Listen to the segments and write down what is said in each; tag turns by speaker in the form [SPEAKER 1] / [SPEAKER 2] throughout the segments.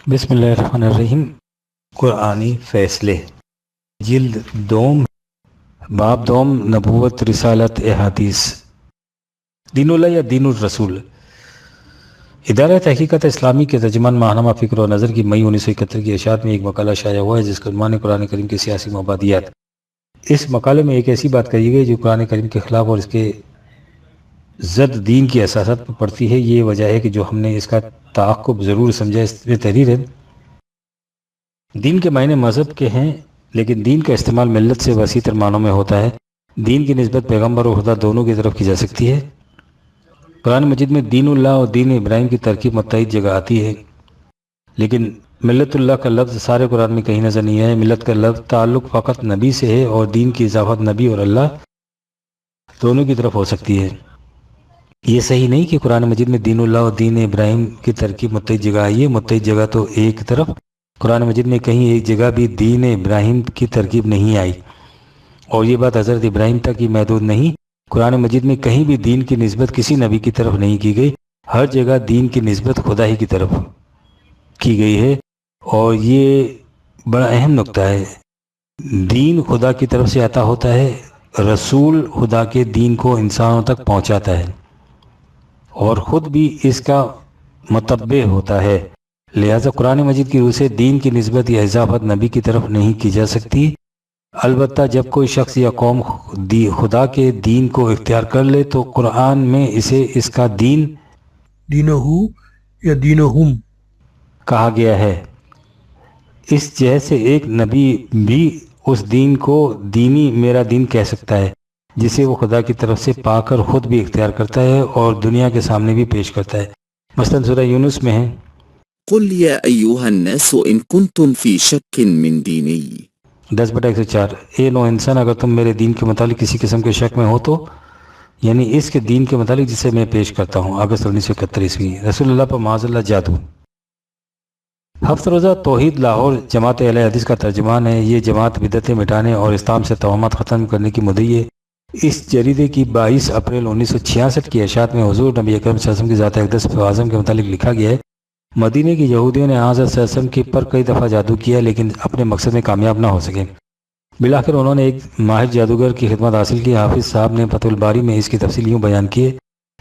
[SPEAKER 1] بسم اللہ الرحمن الرحیم۔ قرآنی فیصلے، جلد دوم، باب دوم، نبوت، رسالت، احادیث۔ دین اللہ یا دین الرسول۔ ادارہ تحقیقات اسلامی کے ترجمان ماہنامہ فکر و نظر کی مئی 1971 کی اشاعت میں ایک مقالہ شائع ہوا ہے جس کا عنوان ہے قرآن کریم کی سیاسی مبادیات۔ اس مقالے میں ایک ایسی بات کہی گئی جو قرآن کریم کے خلاف اور اس کے ضد دین کی اساسات پر پڑتی ہے۔ یہ وجہ ہے کہ جو ہم نے اس کا تعاقب ضرور سمجھا اس میں تحریر ہے۔ دین کے معنی مذہب کے ہیں، لیکن دین کا استعمال ملت سے وسیع تر معنوں میں ہوتا ہے۔ دین کی نسبت پیغمبر اور خدا دونوں کی طرف کی جا سکتی ہے۔ قرآن مجید میں دین اللہ اور دین ابراہیم کی ترکیب متعدد جگہ آتی ہے، لیکن ملت اللہ کا لفظ سارے قرآن میں کہیں نظر نہیں ہے۔ ملت کا لفظ تعلق فقط نبی سے ہے اور دین کی اضافت نبی اور اللہ دونوں کی طرف ہو سکتی ہے۔ یہ صحیح نہیں کہ قرآن مجید میں دین اللہ اور دین ابراہیم کی ترکیب متعدد جگہ آئی ہے۔ متعدد جگہ تو ایک طرف، قرآن مجید میں کہیں ایک جگہ بھی دین ابراہیم کی ترکیب نہیں آئی، اور یہ بات حضرت ابراہیم تک ہی محدود نہیں۔ قرآن مجید میں کہیں بھی دین کی نسبت کسی نبی کی طرف نہیں کی گئی، ہر جگہ دین کی نسبت خدا ہی کی طرف کی گئی ہے، اور یہ بڑا اہم نقطہ ہے۔ دین خدا کی طرف سے عطا ہوتا ہے، رسول خدا کے دین کو انسانوں تک پہنچاتا ہے اور خود بھی اس کا متبع ہوتا ہے۔ لہذا قرآن مجید کی روح سے دین کی نسبت یا اضافت نبی کی طرف نہیں کی جا سکتی۔ البتہ جب کوئی شخص یا قوم خدا کے دین کو اختیار کر لے تو قرآن میں اسے اس کا دینہ یا دینہم کہا گیا ہے۔ اس جہت سے ایک نبی بھی اس دین کو دینی میرا دین کہہ سکتا ہے، جسے وہ خدا کی طرف سے پا کر خود بھی اختیار کرتا ہے اور دنیا کے سامنے بھی پیش کرتا ہے۔ مثلا سورہ یونس میں ہے،
[SPEAKER 2] قل يا أيها الناس إن كنتم في شك من ديني
[SPEAKER 1] 10/104، اے نو انسان اگر تم میرے دین کے متعلق کسی قسم کے شک میں ہو تو، یعنی اس کے دین کے متعلق جسے میں پیش کرتا ہوں۔ اگست 1971 رسول اللہ پر معاذ اللہ جادو۔ ہفتہ روزہ توحید لاہور جماعت اہل حدیث کا ترجمان ہے۔ یہ جماعت بدعتیں مٹانے اور اسلام سے توہمات ختم کرنے کی مدعی ہے۔ اس جریدے کی 22 اپریل 1966 کی اشاعت میں حضور نبی اکرم صلی اللہ علیہ وسلم کی ذات اقدس اعظم کے متعلق لکھا گیا ہے، مدینے کی یہودیوں نے حضرت صلی اللہ علیہ وسلم کی پر کئی دفعہ جادو کیا لیکن اپنے مقصد میں کامیاب نہ ہو سکے۔ بالآخر انہوں نے ایک ماہر جادوگر کی خدمت حاصل کی۔ حافظ صاحب نے فتح الباری میں اس کی تفصیل یوں بیان کی ہے،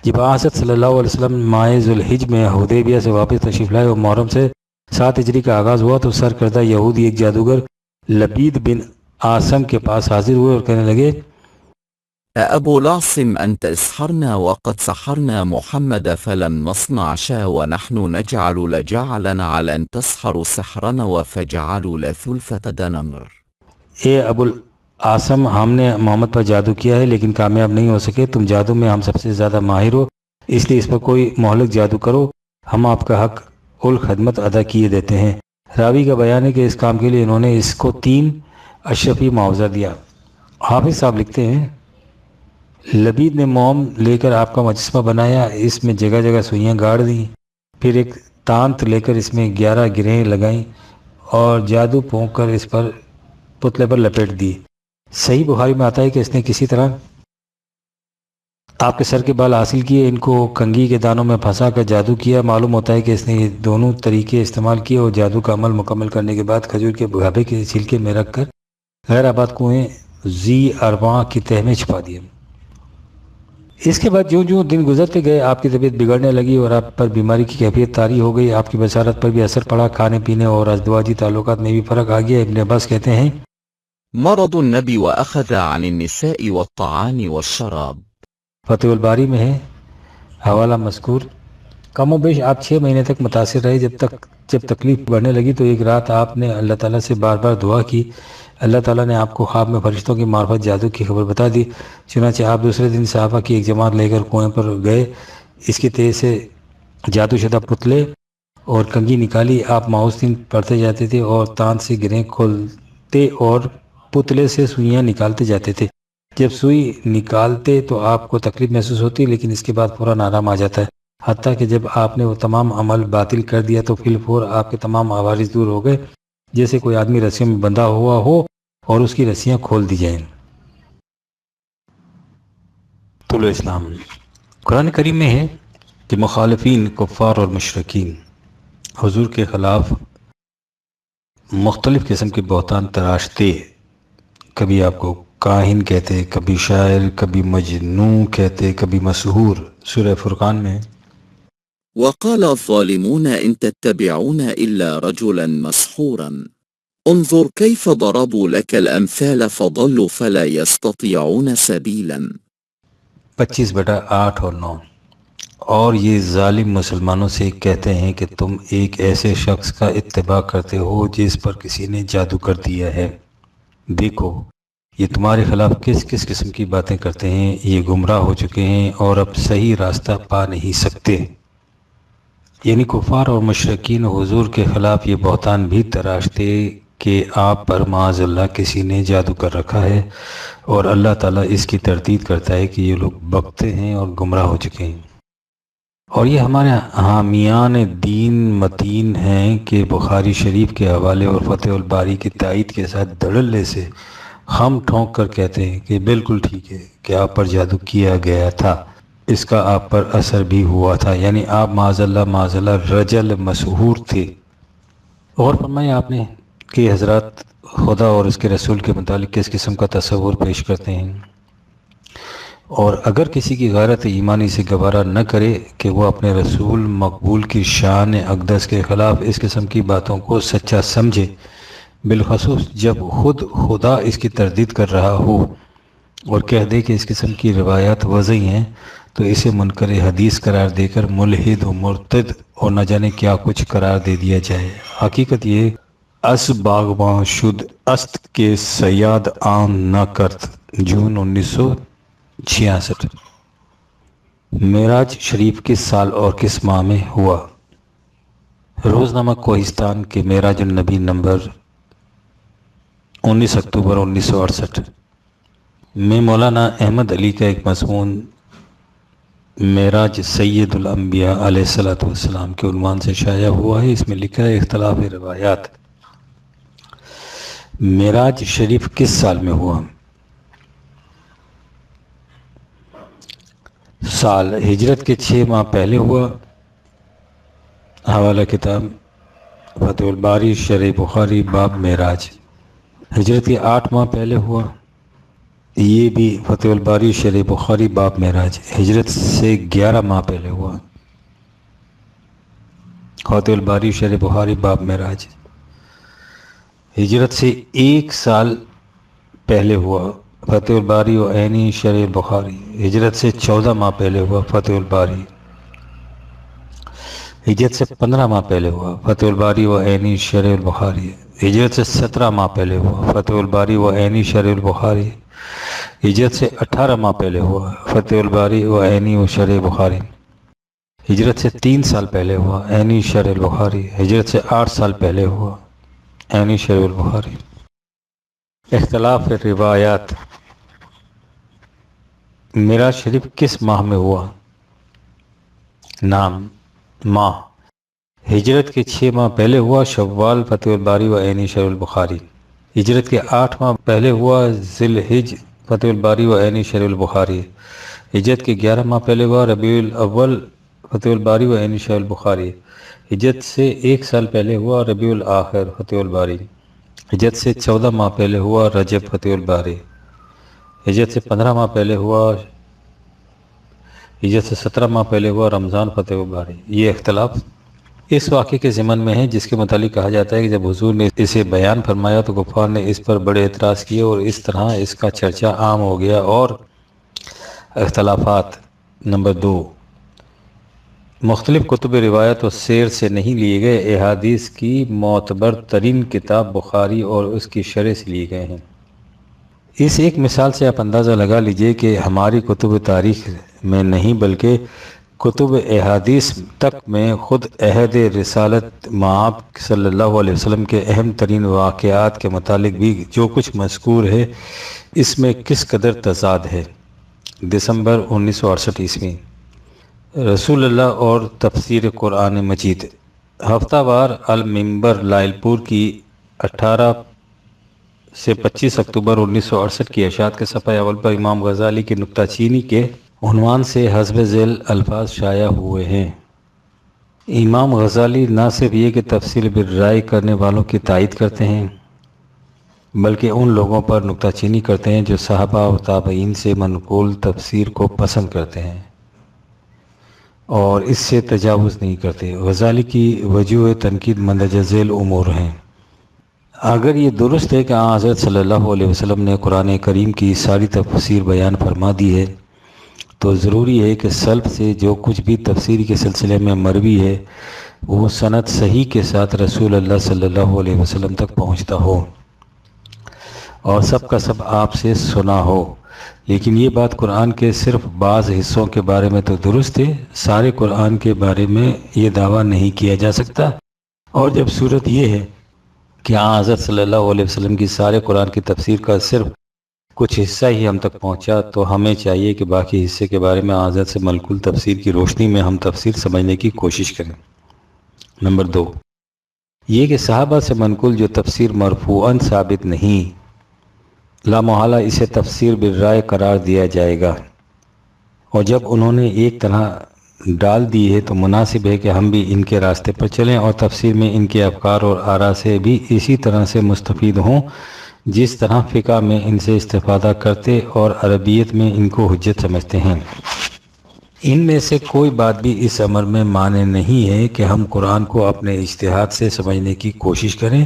[SPEAKER 1] جب حضرت صلی اللہ علیہ وسلم ماہ ذوالحج میں حدیبیہ سے واپس تشریف لائے اور محرم سے 7 ہجری کا آغاز ہوا تو سرکردہ یہودی ایک جادوگر لبید بن عاصم کے پاس حاضر ہوئے اور کہنے لگے،
[SPEAKER 2] أبو العاصم أنت اسحرنا وقد سحرنا محمد فلم نصنع شيئا ونحن نجعل لجعلنا على أن تسحروا سحرنا وفجعلوا لثلثة دنانير۔
[SPEAKER 1] اے ابو العاصم، ہم نے محمد پر جادو کیا ہے لیکن کامیاب نہیں ہو سکے۔ تم جادو میں ہم سب سے زیادہ ماہر ہو، اس لیے اس پر کوئی مہلک جادو کرو، ہم آپ کا حق الخدمت ادا کیے دیتے ہیں۔ راوی کا بیان ہے کہ اس کام کے لیے انہوں نے اس کو 3 اشرفی معاوضہ دیا۔ حافظ صاحب لکھتے ہیں، لبید نے موم لے کر آپ کا مجسمہ بنایا، اس میں جگہ جگہ سوئیاں گاڑ دیں، پھر ایک تانت لے کر اس میں 11 گرہیں لگائیں اور جادو پھونک کر اس پر پتلے پر لپیٹ دی۔ صحیح بخاری میں آتا ہے کہ اس نے کسی طرح آپ کے سر کے بال حاصل کیے، ان کو کنگھی کے دانوں میں پھنسا کر جادو کیا۔ معلوم ہوتا ہے کہ اس نے یہ دونوں طریقے استعمال کیے اور جادو کا عمل مکمل کرنے کے بعد کھجور کے بھابے کے چھلکے میں رکھ کر غیر آباد کنویں ذی ارواں کی تہ میں چھپا دیا۔ اس کے بعد جوں دن گزرتے گئے آپ کی طبیعت بگڑنے لگی اور آپ پر بیماری کی کیفیت طاری ہو گئی، آپ کی بشارت پر بھی اثر پڑا، کھانے پینے اور ازدواجی تعلقات میں بھی فرق آ گیا۔ ابن عباس کہتے ہیں،
[SPEAKER 2] مرض النبي وأخذ عن النساء والطعام والشراب۔
[SPEAKER 1] فتح الباری میں ہے، حوالہ مذکور۔ کم و بیش آپ 6 مہینے تک متاثر رہے۔ جب تکلیف بڑھنے لگی تو ایک رات آپ نے اللہ تعالیٰ سے بار بار دعا کی۔ اللہ تعالیٰ نے آپ کو خواب میں فرشتوں کی معرفت جادو کی خبر بتا دی۔ چنانچہ آپ دوسرے دن صحابہ کی ایک جماعت لے کر کنویں پر گئے، اس کی تیز سے جادو شدہ پتلے اور کنگھی نکالی۔ آپ ماؤس دن پڑھتے جاتے تھے اور تانت سے گرہیں کھولتے اور پتلے سے سوئیاں نکالتے جاتے تھے۔ جب سوئی نکالتے تو آپ کو تکلیف محسوس ہوتی، لیکن اس کے بعد فوراً آرام آ جاتا ہے، حتیٰ کہ جب آپ نے وہ تمام عمل باطل کر دیا تو فی الفور آپ کے تمام عوارض دور ہو گئے، جیسے کوئی آدمی رسیوں میں بندھا ہوا ہو اور اس کی رسیاں کھول دی جائیں۔ طلوع اسلام۔ قرآن کریم میں ہے کہ مخالفین، کفار اور مشرکین حضور کے خلاف مختلف قسم کے بہتان تراشتے، کبھی آپ کو کاہن کہتے، کبھی شاعر، کبھی مجنون کہتے، کبھی مسحور، سورہ فرقان میں.
[SPEAKER 2] وقال الظالمون إن تتبعون إلا رجلا مسحورا انظر كيف ضربوا لك الأمثال فضلوا فلا يستطيعون سبيلا.
[SPEAKER 1] 25/8 اور 9. اور یہ ظالم مسلمانوں سے کہتے ہیں کہ تم ایک ایسے شخص کا اتباع کرتے ہو جس پر کسی نے جادو کر دیا ہے، دیکھو یہ تمہارے خلاف کس کس قسم کی باتیں کرتے ہیں، یہ گمراہ ہو چکے ہیں اور اب صحیح راستہ پا نہیں سکتے. یعنی کفار اور مشرکین حضور کے خلاف یہ بہتان بھی تراشتے کہ آپ پر معاذ اللہ کسی نے جادو کر رکھا ہے، اور اللہ تعالیٰ اس کی تردید کرتا ہے کہ یہ لوگ بکتے ہیں اور گمراہ ہو چکے ہیں. اور یہ ہمارے حامیان دین متین ہیں کہ بخاری شریف کے حوالے اور فتح الباری کی تائید کے ساتھ دھڑلے سے ہم ٹھونک کر کہتے ہیں کہ بالکل ٹھیک ہے کہ آپ پر جادو کیا گیا تھا، اس کا آپ پر اثر بھی ہوا تھا، یعنی آپ معاذ اللہ رجل مسحور تھے. اور فرمایا آپ نے کہ حضرات خدا اور اس کے رسول کے متعلق کس قسم کا تصور پیش کرتے ہیں، اور اگر کسی کی غیرت ایمانی سے گوارا نہ کرے کہ وہ اپنے رسول مقبول کی شان اقدس کے خلاف اس قسم کی باتوں کو سچا سمجھے، بالخصوص جب خود خدا اس کی تردید کر رہا ہو، اور کہہ دے کہ اس قسم کی روایات وضعی ہیں، تو اسے منکر حدیث قرار دے کر ملحد و مرتد اور نہ جانے کیا کچھ قرار دے دیا جائے. حقیقت یہ اس باغباں شد است کے سیاد عام نہ کرت. جون 1966. معراج شریف کس سال اور کس ماہ میں ہوا؟ روزنامہ کوہستان کے معراج النبی نمبر 19 اکتوبر 1968 میں مولانا احمد علی کا ایک مضمون معراج سید الانبیاء علیہ الصلوۃ والسلام کے عنوان سے شائع ہوا ہے. اس میں لکھا ہے اختلاف روایات. معراج شریف کس سال میں ہوا؟ سال ہجرت کے 6 ماہ پہلے ہوا. حوالہ کتاب فتح الباری شرح بخاری باب معراج. ہجرت کے 8 ماہ پہلے ہوا، یہ بھی فتح الباری شرح بخاری باب معراج. ہجرت سے 11 ماہ پہلے ہوا، فتح الباری شرح بخاری باب معراج. ہجرت سے 1 سال پہلے ہوا، فتح الباری و عینی شرح بخاری. ہجرت سے 14 ماہ پہلے ہوا، فتح الباری. ہجرت سے 15 ماہ پہلے ہوا، فتح الباری و عینی شرح البخاری. ہجرت سے 17 ماہ پہلے ہوا، فتح الباری و عینی شرح البخاری. ہجرت سے 18 ماہ پہلے ہوا، فتح الباری و عینی و شرح بخاری. ہجرت سے 3 سال پہلے ہوا، عینی شرح البخاری. ہجرت سے 8 سال پہلے ہوا، عینی شرح البخاری. اختلاف روایات. معراج شریف کس ماہ میں ہوا؟ نام ماہ ہجرت کے 6 ماہ پہلے ہوا شوال، فتح الباری و عینی شرح البخاری. ہجرت کے 8 ماہ پہلے ہوا ذی الحج، فتح الباری و عینی شرح البخاری. ہجرت کے 11 ماہ پہلے ہوا ربیع الاول، فتح الباری و عینی شرح البخاری. ہجرت سے 1 سال پہلے ہوا ربیع الاخر، فتح الباری. ہجرت سے 14 ماہ پہلے ہوا رجب، فتح الباری. ہجرت سے 15 ماہ پہلے ہوا ہجرت سے 17 ماہ پہلے ہوا رمضان، فتح الباری. یہ اختلاف اس واقعے کے ضمن میں ہے جس کے متعلق کہا جاتا ہے کہ جب حضور نے اسے بیان فرمایا تو کفار نے اس پر بڑے اعتراض کیے اور اس طرح اس کا چرچا عام ہو گیا. اور اختلافات. نمبر 2، مختلف کتب روایت و سیر سے نہیں لیے گئے احادیث کی معتبر ترین کتاب بخاری اور اس کی شرح سے لیے گئے ہیں. اس ایک مثال سے آپ اندازہ لگا لیجئے کہ ہماری کتب تاریخ میں نہیں بلکہ کتب احادیث تک میں خود عہد رسالت مآب صلی اللہ علیہ وسلم کے اہم ترین واقعات کے متعلق بھی جو کچھ مذکور ہے اس میں کس قدر تضاد ہے. دسمبر 1968 عیسوی. رسول اللہ اور تفسیر قرآن مجید. ہفتہ وار المنبر لائل پور کی 18 سے 25 اکتوبر 1968 کی اشاعت کے صفحہ اول پر امام غزالی کی نکتہ چینی کے عنوان سے حسب ذیل الفاظ شائع ہوئے ہیں. امام غزالی نہ صرف یہ کہ تفسیر بالرائے کرنے والوں کی تائید کرتے ہیں بلکہ ان لوگوں پر نکتہ چینی کرتے ہیں جو صحابہ و تابعین سے منقول تفسیر کو پسند کرتے ہیں اور اس سے تجاوز نہیں کرتے۔ غزالی کی وجوہ تنقید مندرجہ ذیل امور ہیں۔ اگر یہ درست ہے کہ حضرت صلی اللہ علیہ وسلم نے قرآن کریم کی ساری تفسیر بیان فرما دی ہے تو ضروری ہے کہ سلف سے جو کچھ بھی تفسیر کے سلسلے میں مروی ہے وہ سند صحیح کے ساتھ رسول اللہ صلی اللہ علیہ وسلم تک پہنچتا ہو اور سب کا سب آپ سے سنا ہو۔ لیکن یہ بات قرآن کے صرف بعض حصوں کے بارے میں تو درست ہے، سارے قرآن کے بارے میں یہ دعویٰ نہیں کیا جا سکتا۔ اور جب صورت یہ ہے کہ حضرت صلی اللہ علیہ وسلم کی سارے قرآن کی تفسیر کا صرف کچھ حصہ ہی ہم تک پہنچا تو ہمیں چاہیے کہ باقی حصے کے بارے میں حضرت سے منقول تفسیر کی روشنی میں ہم تفسیر سمجھنے کی کوشش کریں۔ نمبر 2، یہ کہ صحابہ سے منقول جو تفسیر مرفوعاً ثابت نہیں، لامحالہ اسے تفسیر بالرائے قرار دیا جائے گا، اور جب انہوں نے ایک طرح ڈال دی ہے تو مناسب ہے کہ ہم بھی ان کے راستے پر چلیں اور تفسیر میں ان کے افکار اور آراء سے بھی اسی طرح سے مستفید ہوں جس طرح فقہ میں ان سے استفادہ کرتے اور عربیت میں ان کو حجت سمجھتے ہیں۔ ان میں سے کوئی بات بھی اس امر میں مانع نہیں ہے کہ ہم قرآن کو اپنے اجتہاد سے سمجھنے کی کوشش کریں،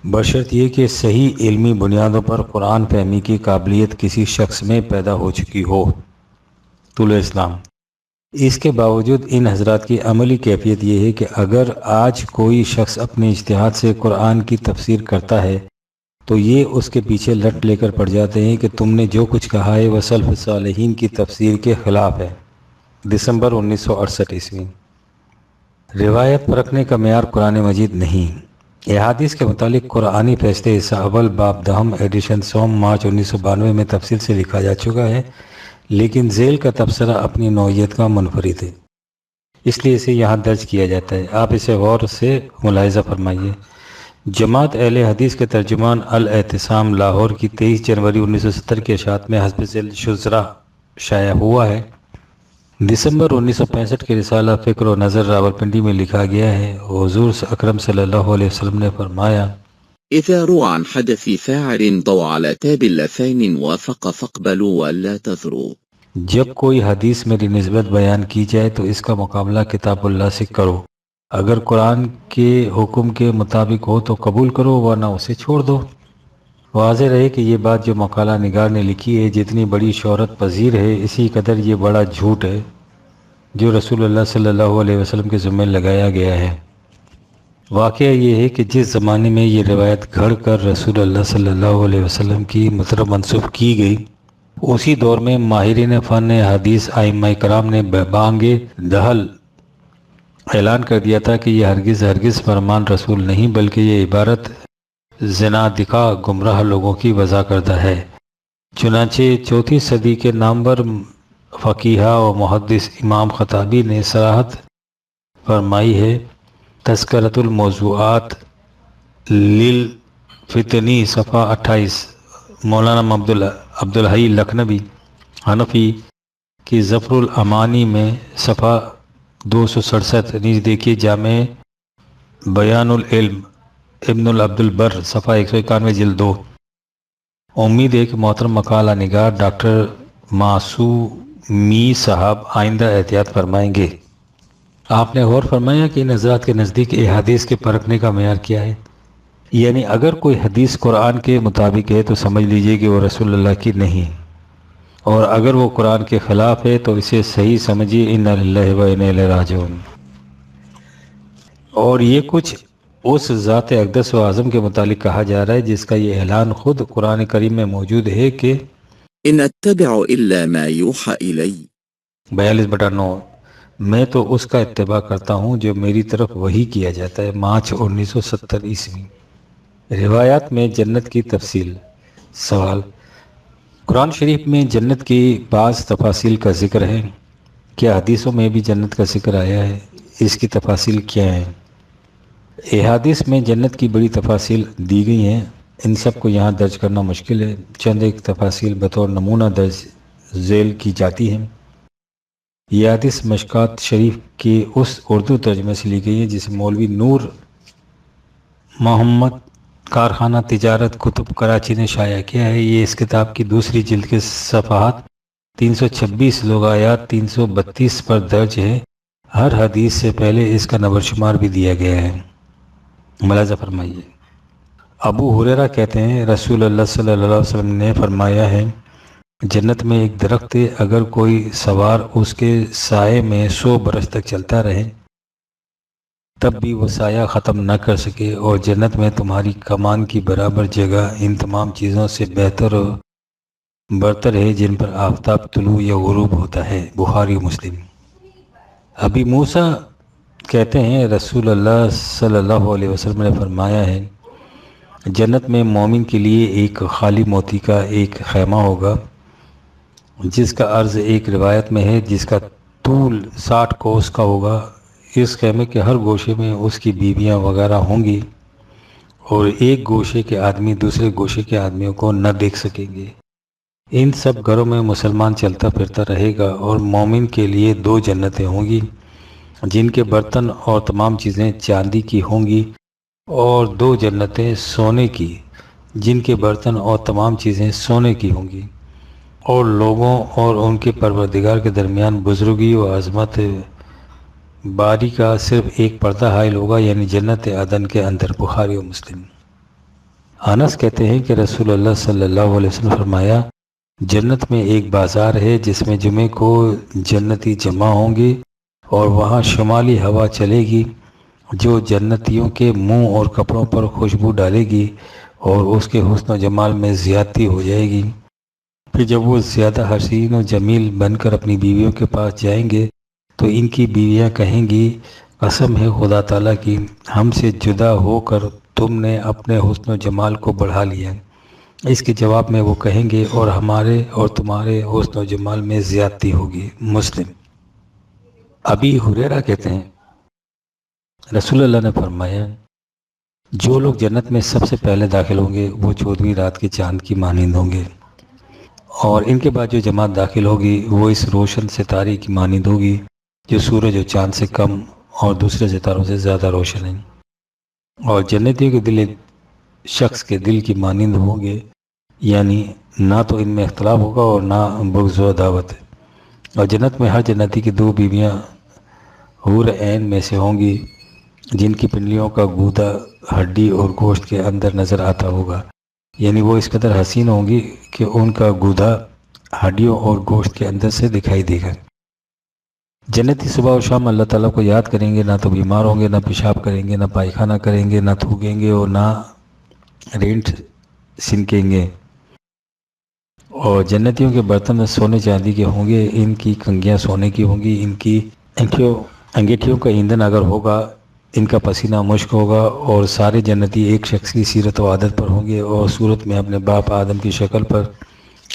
[SPEAKER 1] بشرط یہ کہ صحیح علمی بنیادوں پر قرآن فہمی کی قابلیت کسی شخص میں پیدا ہو چکی ہو۔ طول اسلام۔ اس کے باوجود ان حضرات کی عملی کیفیت یہ ہے کہ اگر آج کوئی شخص اپنے اجتہاد سے قرآن کی تفسیر کرتا ہے تو یہ اس کے پیچھے لٹ لے کر پڑ جاتے ہیں کہ تم نے جو کچھ کہا ہے وہ سلف صالحین کی تفسیر کے خلاف ہے۔ دسمبر 1968 عیسوی۔ روایت پرکھنے کا معیار قرآن مجید نہیں۔ احادیث کے متعلق قرآنی فیصلے حصہ اول باب دہم ایڈیشن سوم مارچ 1992 میں تفصیل سے لکھا جا چکا ہے، لیکن ذیل کا تبصرہ اپنی نوعیت کا منفرد ہے، اس لیے اسے یہاں درج کیا جاتا ہے۔ آپ اسے غور سے ملاحظہ فرمائیے۔ جماعت اہل حدیث کے ترجمان الاعتصام لاہور کی 23 جنوری 1970 کے اشاعت میں حسب ذیل شزرہ شائع ہوا ہے۔ دسمبر 1965 کے رسالہ فکر و نظر راولپنڈی میں لکھا گیا ہے، حضور اکرم صلی اللہ علیہ وسلم نے فرمایا:
[SPEAKER 2] إذا روى عن حدث فاعل ضوى على تاب اللتين وافق فاقبلوا ولا تذروا۔
[SPEAKER 1] جب کوئی حدیث میری نسبت بیان کی جائے تو اس کا مقابلہ کتاب اللہ سے کرو، اگر قرآن کے حکم کے مطابق ہو تو قبول کرو ورنہ اسے چھوڑ دو۔ واضح رہے کہ یہ بات جو مقالہ نگار نے لکھی ہے جتنی بڑی شہرت پذیر ہے اسی قدر یہ بڑا جھوٹ ہے جو رسول اللہ صلی اللہ علیہ وسلم کے ذمہ لگایا گیا ہے۔ واقعہ یہ ہے کہ جس زمانے میں یہ روایت گھڑ کر رسول اللہ صلی اللہ علیہ وسلم کی طرف منسوب کی گئی، اسی دور میں ماہرین فن حدیث ائمہ کرام نے بانگ دہل اعلان کر دیا تھا کہ یہ ہرگز فرمان رسول نہیں بلکہ یہ عبارت زنادقہ گمراہ لوگوں کی وضع کردہ ہے۔ چنانچہ 4 صدی کے نامور فقیہ و محدث امام خطابی نے صراحت فرمائی ہے، تذکرۃ الموضوعات للفتنی صفحہ 28، مولانا عبدالحی لکھنوی حنفی کی ظفر الامانی میں صفحہ 267، نیز دیکھیے جامع بیان العلم ابن العبد البر صفحہ 191 جلد 2۔ امید ہے کہ محترم مقالہ نگار ڈاکٹر معصومی صاحب آئندہ احتیاط فرمائیں گے۔ آپ نے غور فرمایا کہ ان حضرات کے نزدیک احادیث کے پرکھنے کا معیار کیا ہے؟ یعنی اگر کوئی حدیث قرآن کے مطابق ہے تو سمجھ لیجئے کہ وہ رسول اللہ کی نہیں، اور اگر وہ قرآن کے خلاف ہے تو اسے صحیح سمجھیے، انا للہ و انا الیہ راجعون۔ اور یہ کچھ اس ذات اقدس و اعظم کے متعلق کہا جا رہا ہے جس کا یہ اعلان خود قرآن کریم میں موجود ہے کہ
[SPEAKER 2] إن أتبع إلا ما يوحى إلي۔
[SPEAKER 1] 42/9، میں تو اس کا اتباع کرتا ہوں جو میری طرف وحی کیا جاتا ہے۔ مارچ 1970 عیسوی۔ روایات میں جنت کی تفصیل۔ سوال: قرآن شریف میں جنت کی بعض تفاصیل کا ذکر ہے، کیا حدیثوں میں بھی جنت کا ذکر آیا ہے؟ اس کی تفاصیل کیا ہیں؟ احادیث میں جنت کی بڑی تفاصیل دی گئی ہیں، ان سب کو یہاں درج کرنا مشکل ہے، چند ایک تفاصیل بطور نمونہ درج ذیل کی جاتی ہیں۔ یہ حدیث مشکات شریف کے اس اردو ترجمے سے لی گئی ہے جسے مولوی نور محمد کارخانہ تجارت کتب کراچی نے شائع کیا ہے۔ یہ اس کتاب کی دوسری جلد کے صفحات 326 لغایات 332 پر درج ہے۔ ہر حدیث سے پہلے اس کا نمبر شمار بھی دیا گیا ہے۔ ملاحظہ فرمائیے، ابو ہریرہ کہتے ہیں رسول اللہ صلی اللہ علیہ وسلم نے فرمایا ہے، جنت میں ایک درخت ہے، اگر کوئی سوار اس کے سائے میں 100 برس تک چلتا رہے تب بھی وہ سایہ ختم نہ کر سکے، اور جنت میں تمہاری کمان کی برابر جگہ ان تمام چیزوں سے بہتر و برتر ہے جن پر آفتاب طلوع یا غروب ہوتا ہے۔ بخاری و مسلم۔ ابی موسیٰ کہتے ہیں رسول اللہ صلی اللہ علیہ وسلم نے فرمایا ہے، جنت میں مومن کے لیے ایک خالی موتی کا ایک خیمہ ہوگا جس کا عرض ایک روایت میں ہے جس کا طول 60 کوس کا ہوگا۔ اس خیمے کے ہر گوشے میں اس کی بیویاں وغیرہ ہوں گی، اور ایک گوشے کے آدمی دوسرے گوشے کے آدمیوں کو نہ دیکھ سکیں گے۔ ان سب گھروں میں مسلمان چلتا پھرتا رہے گا، اور مومن کے لیے 2 جنتیں ہوں گی جن کے برتن اور تمام چیزیں چاندی کی ہوں گی، اور 2 جنتیں سونے کی جن کے برتن اور تمام چیزیں سونے کی ہوں گی، اور لوگوں اور ان کے پروردگار کے درمیان بزرگی و عظمت باری کا صرف ایک پردہ حائل ہوگا، یعنی جنت عدن کے اندر۔ بخاری و مسلم۔ انس کہتے ہیں کہ رسول اللہ صلی اللہ علیہ وسلم فرمایا، جنت میں ایک بازار ہے جس میں جمعے کو جنتی جمع ہوں گے، اور وہاں شمالی ہوا چلے گی جو جنتیوں کے منہ اور کپڑوں پر خوشبو ڈالے گی، اور اس کے حسن و جمال میں زیادتی ہو جائے گی۔ پھر جب وہ زیادہ حسین و جمیل بن کر اپنی بیویوں کے پاس جائیں گے تو ان کی بیویاں کہیں گی، قسم ہے خدا تعالیٰ کی، ہم سے جدا ہو کر تم نے اپنے حسن و جمال کو بڑھا لیا۔ اس کے جواب میں وہ کہیں گے، اور ہمارے اور تمہارے حسن و جمال میں زیادتی ہوگی۔ مسلم۔ ابی ہریرہ کہتے ہیں رسول اللہ نے فرمایا، جو لوگ جنت میں سب سے پہلے داخل ہوں گے وہ 14ویں رات کے چاند کی مانند ہوں گے، اور ان کے بعد جو جماعت داخل ہوگی وہ اس روشن ستارے کی مانند ہوگی جو سورج اور چاند سے کم اور دوسرے ستاروں سے زیادہ روشن ہیں، اور جنتیوں کے دل ایک شخص کے دل کی مانند ہوں گے، یعنی نہ تو ان میں اختلاف ہوگا اور نہ بغض و عداوت۔ اور جنت میں ہر جنتی کی 2 بیویاں حور عین میں سے ہوں گی جن کی پنڈلیوں کا گودا ہڈی اور گوشت کے اندر نظر آتا ہوگا، یعنی وہ اس قدر حسین ہوں گی کہ ان کا گودا ہڈیوں اور گوشت کے اندر سے دکھائی دے گا۔ جنتی صبح اور شام اللہ تعالیٰ کو یاد کریں گے، نہ تو بیمار ہوں گے، نہ پیشاب کریں گے، نہ پائخانہ کریں گے، نہ تھوکیں گے، اور نہ رینٹ سنکیں گے۔ اور جنتیوں کے برتن سونے چاندی کے ہوں گے، ان کی کنگھیاں سونے کی ہوں گی، ان کی انگیٹھیوں کا ایندھن اگر ہوگا، ان کا پسینہ مشک ہوگا، اور سارے جنتی ایک شخص کی سیرت و عادت پر ہوں گے اور صورت میں اپنے باپ آدم کی شکل پر،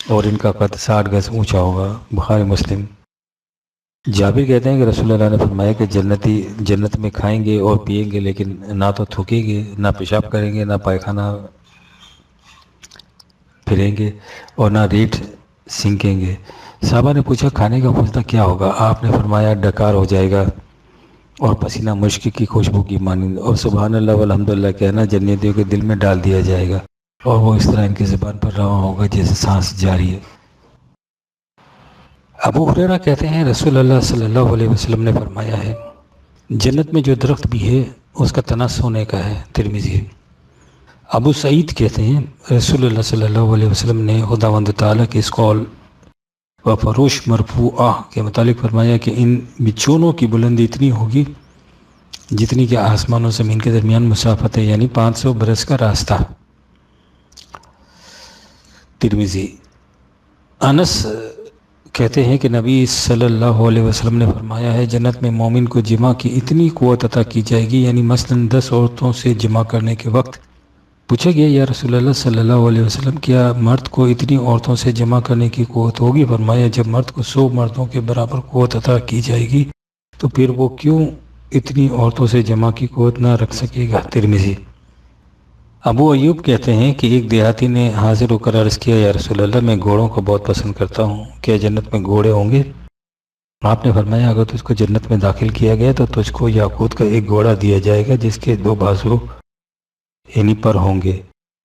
[SPEAKER 1] اور ان کا قد 60 گز اونچا ہوگا۔ بخاری مسلم۔ جابر کہتے ہیں کہ رسول اللہ نے فرمایا کہ جنتی جنت میں کھائیں گے اور پئیں گے، لیکن نہ تو تھوکیں گے، نہ پیشاب کریں گے، نہ پائخانہ پھریں گے، اور نہ ریٹ سینکیں گے۔ صحابہ نے پوچھا کھانے کا فائدہ کیا ہوگا؟ آپ نے فرمایا ڈکار ہو جائے گا اور پسینہ مشک کی خوشبو کی مانند، اور سبحان اللہ والحمدللہ کہنا جنتیوں کے دل میں ڈال دیا جائے گا، اور وہ اس طرح ان کی زبان پر رواں ہوگا جیسے سانس جاری ہے۔ ابو ہریرہ کہتے ہیں رسول اللہ صلی اللہ علیہ وسلم نے فرمایا ہے، جنت میں جو درخت بھی ہے اس کا تنا سونے کا ہے۔ ترمذی ہے۔ ابو سعید کہتے ہیں رسول اللہ صلی اللہ علیہ وسلم نے خداوند تعالیٰ کے اس قول و فروش مرفوعہ کے متعلق فرمایا کہ ان بچھونوں کی بلندی اتنی ہوگی جتنی کہ آسمان و زمین کے درمیان مسافت ہے، یعنی 500 برس کا راستہ۔ ترمذی۔ انس کہتے ہیں کہ نبی صلی اللہ علیہ وسلم نے فرمایا ہے، جنت میں مومن کو جمع کی اتنی قوت عطا کی جائے گی، یعنی مثلاً 10 عورتوں سے جمع کرنے کے وقت پوچھا گیا یا رسول اللہ صلی اللہ علیہ وسلم کیا مرد کو اتنی عورتوں سے جمع کرنے کی قوت ہوگی؟ فرمایا جب مرد کو 100 مردوں کے برابر قوت عطا کی جائے گی تو پھر وہ کیوں اتنی عورتوں سے جمع کی قوت نہ رکھ سکے گا؟ ترمذی۔ ابو ایوب کہتے ہیں کہ ایک دیہاتی نے حاضر ہو کر عرض کیا یا رسول اللہ میں گھوڑوں کو بہت پسند کرتا ہوں، کیا جنت میں گھوڑے ہوں گے؟ آپ نے فرمایا اگر تجھ کو جنت میں داخل کیا گیا تو تجھ کو یاقوت کا ایک گھوڑا دیا جائے گا جس کے 2 بازو یعنی پر ہوں گے،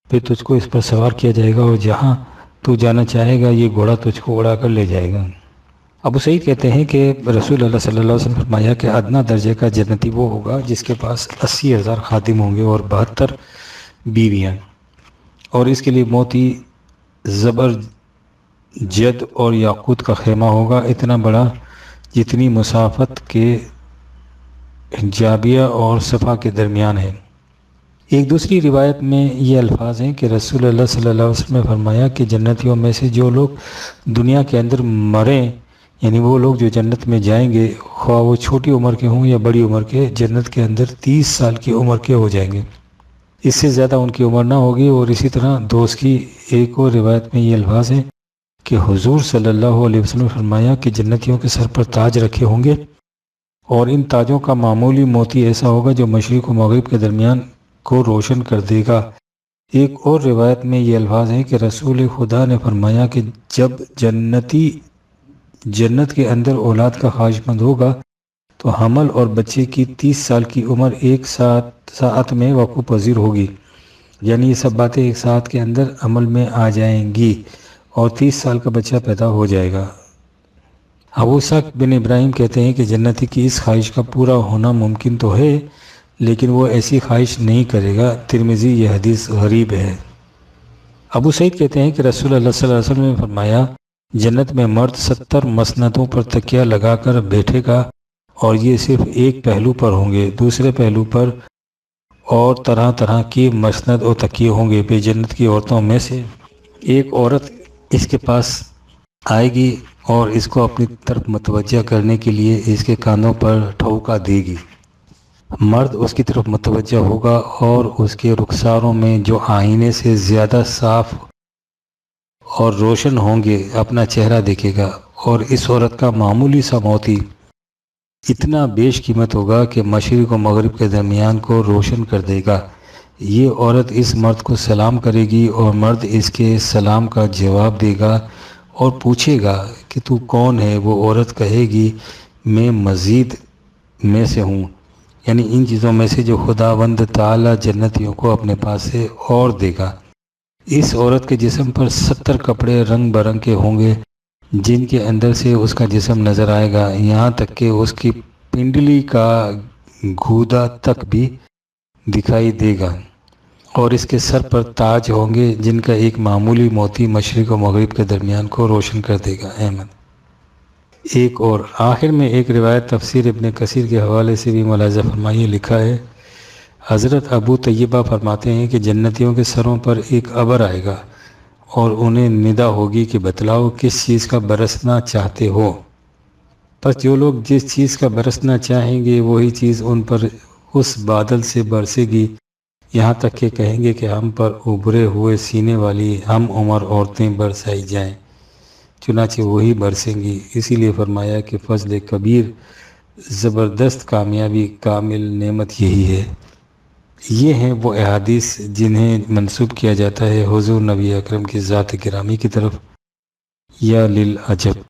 [SPEAKER 1] پھر تجھ کو اس پر سوار کیا جائے گا اور جہاں تو جانا چاہے گا یہ گھوڑا تجھ کو اڑا کر لے جائے گا۔ ابو سعید کہتے ہیں کہ رسول اللہ صلی اللہ علیہ وسلم نے فرمایا کہ ادنا درجے کا جنتی وہ ہوگا جس کے پاس 80,000 خادم ہوں گے اور 72 بیویاں، اور اس کے لیے موتی زبر جد اور یاقوت کا خیمہ ہوگا اتنا بڑا جتنی مسافت کے جابیہ اور صفا کے درمیان ہے۔ ایک دوسری روایت میں یہ الفاظ ہیں کہ رسول اللہ صلی اللہ علیہ وسلم نے فرمایا کہ جنتیوں میں سے جو لوگ دنیا کے اندر مریں، یعنی وہ لوگ جو جنت میں جائیں گے، خواہ وہ چھوٹی عمر کے ہوں یا بڑی عمر کے، جنت کے اندر 30 سال کی عمر کے ہو جائیں گے، اس سے زیادہ ان کی عمر نہ ہوگی۔ اور اسی طرح دوست کی ایک اور روایت میں یہ الفاظ ہیں کہ حضور صلی اللہ علیہ وسلم نے فرمایا کہ جنتیوں کے سر پر تاج رکھے ہوں گے اور ان تاجوں کا معمولی موتی ایسا ہوگا جو مشرق و مغرب کے درمیان کو روشن کر دے گا۔ ایک اور روایت میں یہ الفاظ ہیں کہ رسول خدا نے فرمایا کہ جب جنتی جنت کے اندر اولاد کا خواہش مند ہوگا تو حمل اور بچے کی 30 سال کی عمر ایک ساعت میں وقوع پذیر ہوگی، یعنی یہ سب باتیں ایک ساعت کے اندر عمل میں آ جائیں گی اور 30 سال کا بچہ پیدا ہو جائے گا۔ ابو اسحاق بن ابراہیم کہتے ہیں کہ جنتی کی اس خواہش کا پورا ہونا ممکن تو ہے لیکن وہ ایسی خواہش نہیں کرے گا۔ ترمذی یہ حدیث غریب ہے۔ ابو سعید کہتے ہیں کہ رسول اللہ صلی اللہ علیہ وسلم نے فرمایا جنت میں مرد 70 مسندوں پر تکیہ لگا کر بیٹھے گا اور یہ صرف ایک پہلو پر ہوں گے، دوسرے پہلو پر اور طرح طرح کی مسند اور تکیے ہوں گے۔ پھر جنت کی عورتوں میں سے ایک عورت اس کے پاس آئے گی اور اس کو اپنی طرف متوجہ کرنے کے لیے اس کے کانوں پر ٹھوکا دے گی۔ مرد اس کی طرف متوجہ ہوگا اور اس کے رخساروں میں جو آئینے سے زیادہ صاف اور روشن ہوں گے اپنا چہرہ دیکھے گا، اور اس عورت کا معمولی سا موتی اتنا بیش قیمت ہوگا کہ مشرق و مغرب کے درمیان کو روشن کر دے گا۔ یہ عورت اس مرد کو سلام کرے گی اور مرد اس کے سلام کا جواب دے گا اور پوچھے گا کہ تو کون ہے؟ وہ عورت کہے گی میں مزید میں سے ہوں، یعنی ان چیزوں میں سے جو خداوند تعالی جنتیوں کو اپنے پاس سے اور دے گا۔ اس عورت کے جسم پر 70 کپڑے رنگ برنگ کے ہوں گے جن کے اندر سے اس کا جسم نظر آئے گا، یہاں تک کہ اس کی پنڈلی کا گھودا تک بھی دکھائی دے گا، اور اس کے سر پر تاج ہوں گے جن کا ایک معمولی موتی مشرق و مغرب کے درمیان کو روشن کر دے گا۔ احمد۔ ایک اور آخر میں ایک روایت تفسیر ابن کثیر کے حوالے سے بھی ملاحظہ فرمائیے، لکھا ہے حضرت ابو طیبہ فرماتے ہیں کہ جنتیوں کے سروں پر ایک ابر آئے گا اور انہیں ندا ہوگی کہ بتلاؤ کس چیز کا برسنا چاہتے ہو، پس جو لوگ جس چیز کا برسنا چاہیں گے وہی چیز ان پر اس بادل سے برسے گی، یہاں تک کہ کہیں گے کہ ہم پر ابھرے ہوئے سینے والی ہم عمر عورتیں برسائی جائیں، چنانچہ وہی برسیں گی۔ اسی لیے فرمایا کہ فضل کبیر، زبردست کامیابی، کامل نعمت یہی ہے۔ یہ ہیں وہ احادیث جنہیں منسوب کیا جاتا ہے حضور نبی اکرم کی ذات گرامی کی طرف۔ یا للعجب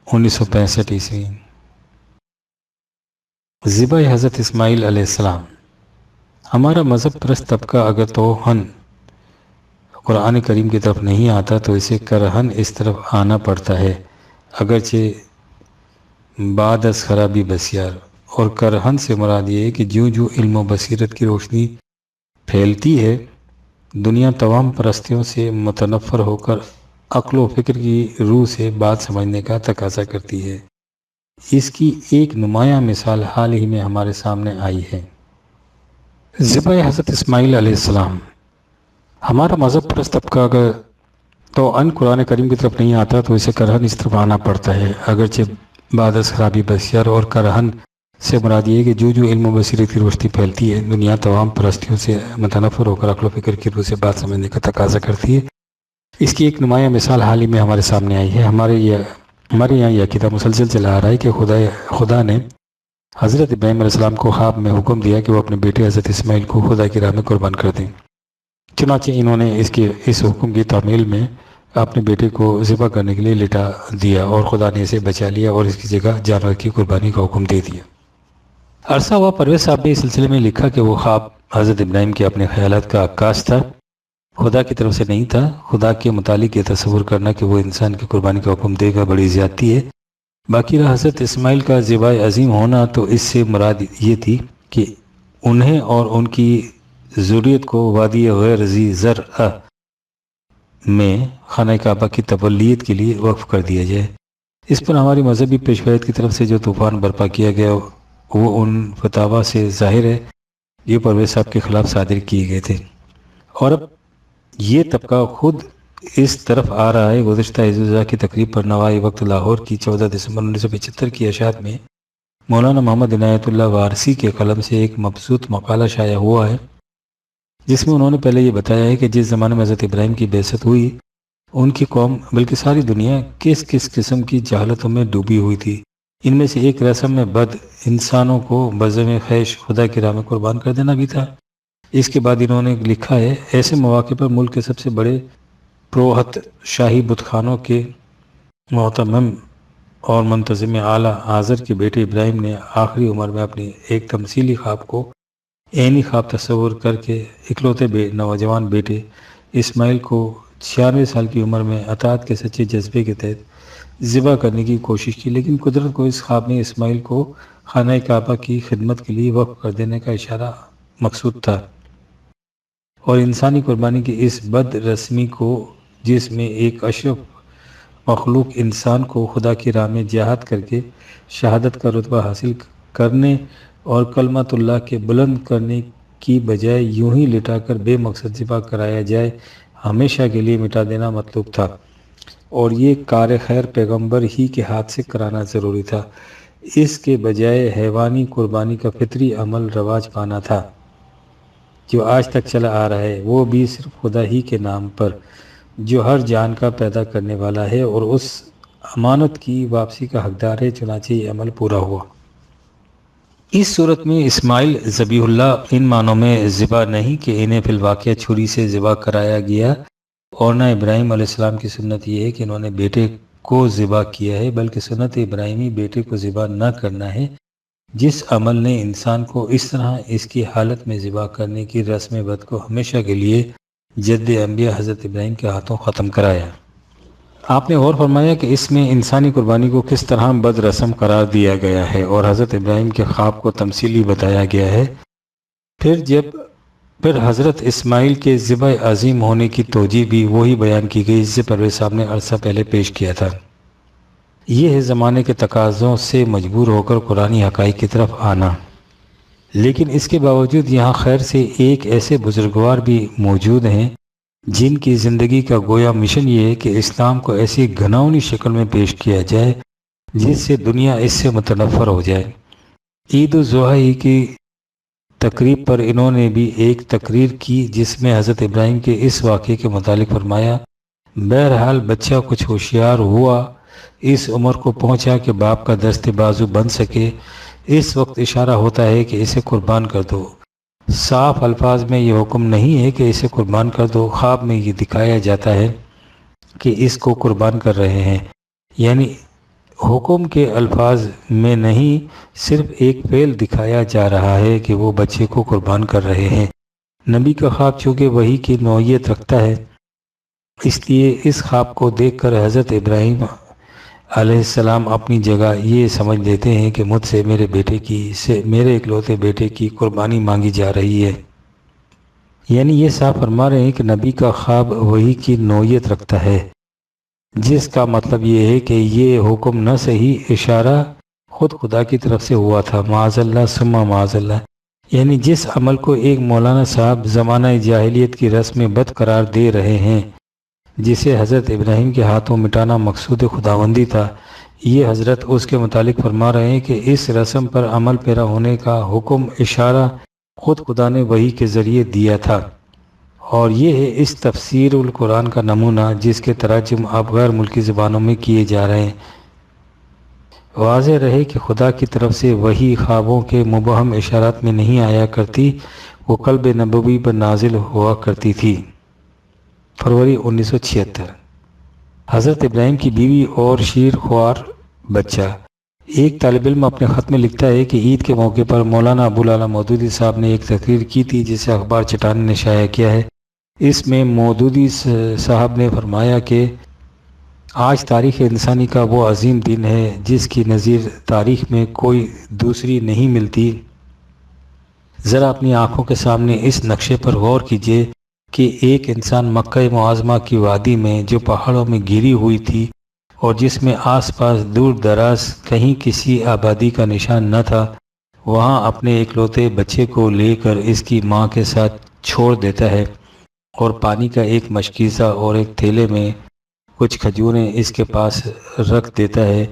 [SPEAKER 1] 1965 عیسوی۔ ذبح حضرت اسماعیل علیہ السلام۔ ہمارا مذہب پرست طبقہ اگر توہن قرآن کریم کی طرف نہیں آتا تو اسے کرہن اس طرف آنا پڑتا ہے، اگرچہ بعد از خرابی بسیار، اور کرہن سے مراد یہ ہے کہ جوں جوں علم و بصیرت کی روشنی پھیلتی ہے دنیا تمام پرستیوں سے متنفر ہو کر عقل و فکر کی روح سے بات سمجھنے کا تقاضا کرتی ہے۔ اس کی ایک نمایاں مثال حال ہی میں ہمارے سامنے آئی ہے۔ ذبح حضرت اسماعیل علیہ السلام۔ ہمارا مذہب پرست طبقہ اگر تو قرآن کریم کی طرف نہیں آتا تو اسے کرہن اس طرف آنا پڑتا ہے، اگرچہ بعد از خرابی بسیار، اور کرہن سے مراد یہ ہے کہ جو علم و بصیرت کی روشنی پھیلتی ہے دنیا تمام پرستیوں سے متنفر ہو کر عقل و فکر کی روح سے بات سمجھنے کا تقاضا کرتی ہے۔ اس کی ایک نمایاں مثال حال ہی میں ہمارے سامنے آئی ہے۔ ہمارے یہاں یہ عقیدہ مسلسل چلا آ رہا ہے کہ خدا نے حضرت ابراہیم علیہ السلام کو خواب میں حکم دیا کہ وہ اپنے بیٹے حضرت اسماعیل کو خدا کی راہ میں قربان کر دیں، چنانچہ انہوں نے اس حکم کی تعمیل میں اپنے بیٹے کو ذبح کرنے کے لیے لٹا دیا اور خدا نے اسے بچا لیا اور اس کی جگہ جانور کی قربانی کا حکم دے دیا۔ عرصہ ہوا پرویز صاحب نے اس سلسلے میں لکھا کہ وہ خواب حضرت ابراہیم کے اپنے خیالات کا عکاس تھا، خدا کی طرف سے نہیں تھا۔ خدا کے متعلق یہ تصور کرنا کہ وہ انسان کی قربانی کا حکم دے گا بڑی زیادتی ہے۔ باقی رہا حضرت اسماعیل کا ذبح عظیم ہونا، تو اس سے مراد یہ تھی کہ انہیں اور ان کی ذریت کو وادی غیر ذی زرع میں خانہ کعبہ کی تبلیت کے لیے وقف کر دیا جائے۔ اس پر ہماری مذہبی پیشوایت کی طرف سے جو طوفان برپا کیا گیا وہ ان فتاوی سے ظاہر ہے جو پرویز صاحب کے خلاف صادر کیے گئے تھے، اور اب یہ طبقہ خود اس طرف آ رہا ہے۔ گزشتہ عید الاضحیٰ کی تقریب پر نوائی وقت لاہور کی 14 دسمبر 1975 کی اشاعت میں مولانا محمد عنایت اللہ وارثی کے قلم سے ایک مبسوط مقالہ شائع ہوا ہے، جس میں انہوں نے پہلے یہ بتایا ہے کہ جس زمانے میں حضرت ابراہیم کی بعثت ہوئی، ان کی قوم بلکہ ساری دنیا کس کس قسم کی جہالتوں میں ڈوبی ہوئی تھی۔ ان میں سے ایک رسم میں بد انسانوں کو بزم خیش خدا کی راہ میں قربان کر دینا بھی تھا۔ اس کے بعد انہوں نے لکھا ہے، ایسے مواقع پر ملک کے سب سے بڑے پروہت شاہی بت خانوں کے معتمم اور منتظم اعلیٰ آذر کے بیٹے ابراہیم نے آخری عمر میں اپنی ایک تمثیلی خواب کو عینی خواب تصور کر کے اکلوتے نوجوان بیٹے اسماعیل کو 96 سال کی عمر میں اطاعت کے سچے جذبے کے تحت ذبح کرنے کی کوشش کی، لیکن قدرت کو اس خواب میں اسماعیل کو خانہ کعبہ کی خدمت کے لیے وقف کر دینے کا اشارہ مقصود تھا، اور انسانی قربانی کی اس بد رسمی کو، جس میں ایک اشرف مخلوق انسان کو خدا کی راہ میں جہاد کر کے شہادت کا رتبہ حاصل کرنے اور کلمۃ اللہ کے بلند کرنے کی بجائے یوں ہی لٹا کر بے مقصد ذبح کرایا جائے، ہمیشہ کے لیے مٹا دینا مطلوب تھا، اور یہ کار خیر پیغمبر ہی کے ہاتھ سے کرانا ضروری تھا۔ اس کے بجائے حیوانی قربانی کا فطری عمل رواج پانا تھا جو آج تک چلا آ رہا ہے، وہ بھی صرف خدا ہی کے نام پر، جو ہر جان کا پیدا کرنے والا ہے اور اس امانت کی واپسی کا حقدار ہے۔ چنانچہ یہ عمل پورا ہوا۔ اس صورت میں اسماعیل ذبیح اللہ ان معنوں میں ذبح نہیں کہ انہیں فی الواقع چھری سے ذبح کرایا گیا، اور نہ ابراہیم علیہ السلام کی سنت یہ ہے کہ انہوں نے بیٹے کو ذبح کیا ہے، بلکہ سنت ابراہیمی بیٹے کو ذبح نہ کرنا ہے، جس عمل نے انسان کو اس طرح اس کی حالت میں ذبح کرنے کی رسم بد کو ہمیشہ کے لیے جد انبیاء حضرت ابراہیم کے ہاتھوں ختم کرایا۔ آپ نے غور فرمایا کہ اس میں انسانی قربانی کو کس طرح بد رسم قرار دیا گیا ہے اور حضرت ابراہیم کے خواب کو تمثیلی بتایا گیا ہے۔ پھر حضرت اسماعیل کے ذبح عظیم ہونے کی توجیہ بھی وہی بیان کی گئی جسے پرویز صاحب نے عرصہ پہلے پیش کیا تھا۔ یہ ہے زمانے کے تقاضوں سے مجبور ہو کر قرآنی حقائق کی طرف آنا، لیکن اس کے باوجود یہاں خیر سے ایک ایسے بزرگوار بھی موجود ہیں جن کی زندگی کا گویا مشن یہ ہے کہ اسلام کو ایسی گھناؤنی شکل میں پیش کیا جائے جس سے دنیا اس سے متنفر ہو جائے۔ عید الاضحیٰ کی تقریب پر انہوں نے بھی ایک تقریر کی جس میں حضرت ابراہیم کے اس واقعے کے متعلق فرمایا، بہرحال بچہ کچھ ہوشیار ہوا، اس عمر کو پہنچا کہ باپ کا دست بازو بن سکے، اس وقت اشارہ ہوتا ہے کہ اسے قربان کر دو۔ صاف الفاظ میں یہ حکم نہیں ہے کہ اسے قربان کر دو، خواب میں یہ دکھایا جاتا ہے کہ اس کو قربان کر رہے ہیں، یعنی حکم کے الفاظ میں نہیں، صرف ایک فعل دکھایا جا رہا ہے کہ وہ بچے کو قربان کر رہے ہیں۔ نبی کا خواب چونکہ وحی کی نوعیت رکھتا ہے، اس لیے اس خواب کو دیکھ کر حضرت ابراہیم علیہ السلام اپنی جگہ یہ سمجھ لیتے ہیں کہ مجھ سے میرے اکلوتے بیٹے کی قربانی مانگی جا رہی ہے، یعنی یہ صاف فرما رہے ہیں کہ نبی کا خواب وحی کی نوعیت رکھتا ہے، جس کا مطلب یہ ہے کہ یہ حکم نہ صحیح اشارہ خود خدا کی طرف سے ہوا تھا، معاذ اللہ ثم معاذ اللہ، یعنی جس عمل کو ایک مولانا صاحب زمانہ جاہلیت کی رسم بد قرار دے رہے ہیں، جسے حضرت ابراہیم کے ہاتھوں مٹانا مقصود خداوندی تھا، یہ حضرت اس کے متعلق فرما رہے ہیں کہ اس رسم پر عمل پیرا ہونے کا حکم اشارہ خود خدا نے وحی کے ذریعے دیا تھا، اور یہ ہے اس تفسیر القرآن کا نمونہ جس کے تراجم اب غیر ملکی زبانوں میں کیے جا رہے ہیں۔ واضح رہے کہ خدا کی طرف سے وحی خوابوں کے مبہم اشارات میں نہیں آیا کرتی، وہ قلب نبوی پر نازل ہوا کرتی تھی۔ فروری 1976۔ حضرت ابراہیم کی بیوی اور شیر خوار بچہ۔ ایک طالب علم اپنے خط میں لکھتا ہے کہ عید کے موقع پر مولانا ابو العلا مودودی صاحب نے ایک تقریر کی تھی جسے اخبار چٹان نے شائع کیا ہے۔ اس میں مودودی صاحب نے فرمایا کہ آج تاریخ انسانی کا وہ عظیم دن ہے جس کی نظیر تاریخ میں کوئی دوسری نہیں ملتی۔ ذرا اپنی آنکھوں کے سامنے اس نقشے پر غور کیجئے کہ ایک انسان مکہ معظمہ کی وادی میں جو پہاڑوں میں گھری ہوئی تھی اور جس میں آس پاس دور دراز کہیں کسی آبادی کا نشان نہ تھا، وہاں اپنے اکلوتے بچے کو لے کر اس کی ماں کے ساتھ چھوڑ دیتا ہے اور پانی کا ایک مشکیزہ اور ایک تھیلے میں کچھ کھجوریں اس کے پاس رکھ دیتا ہے۔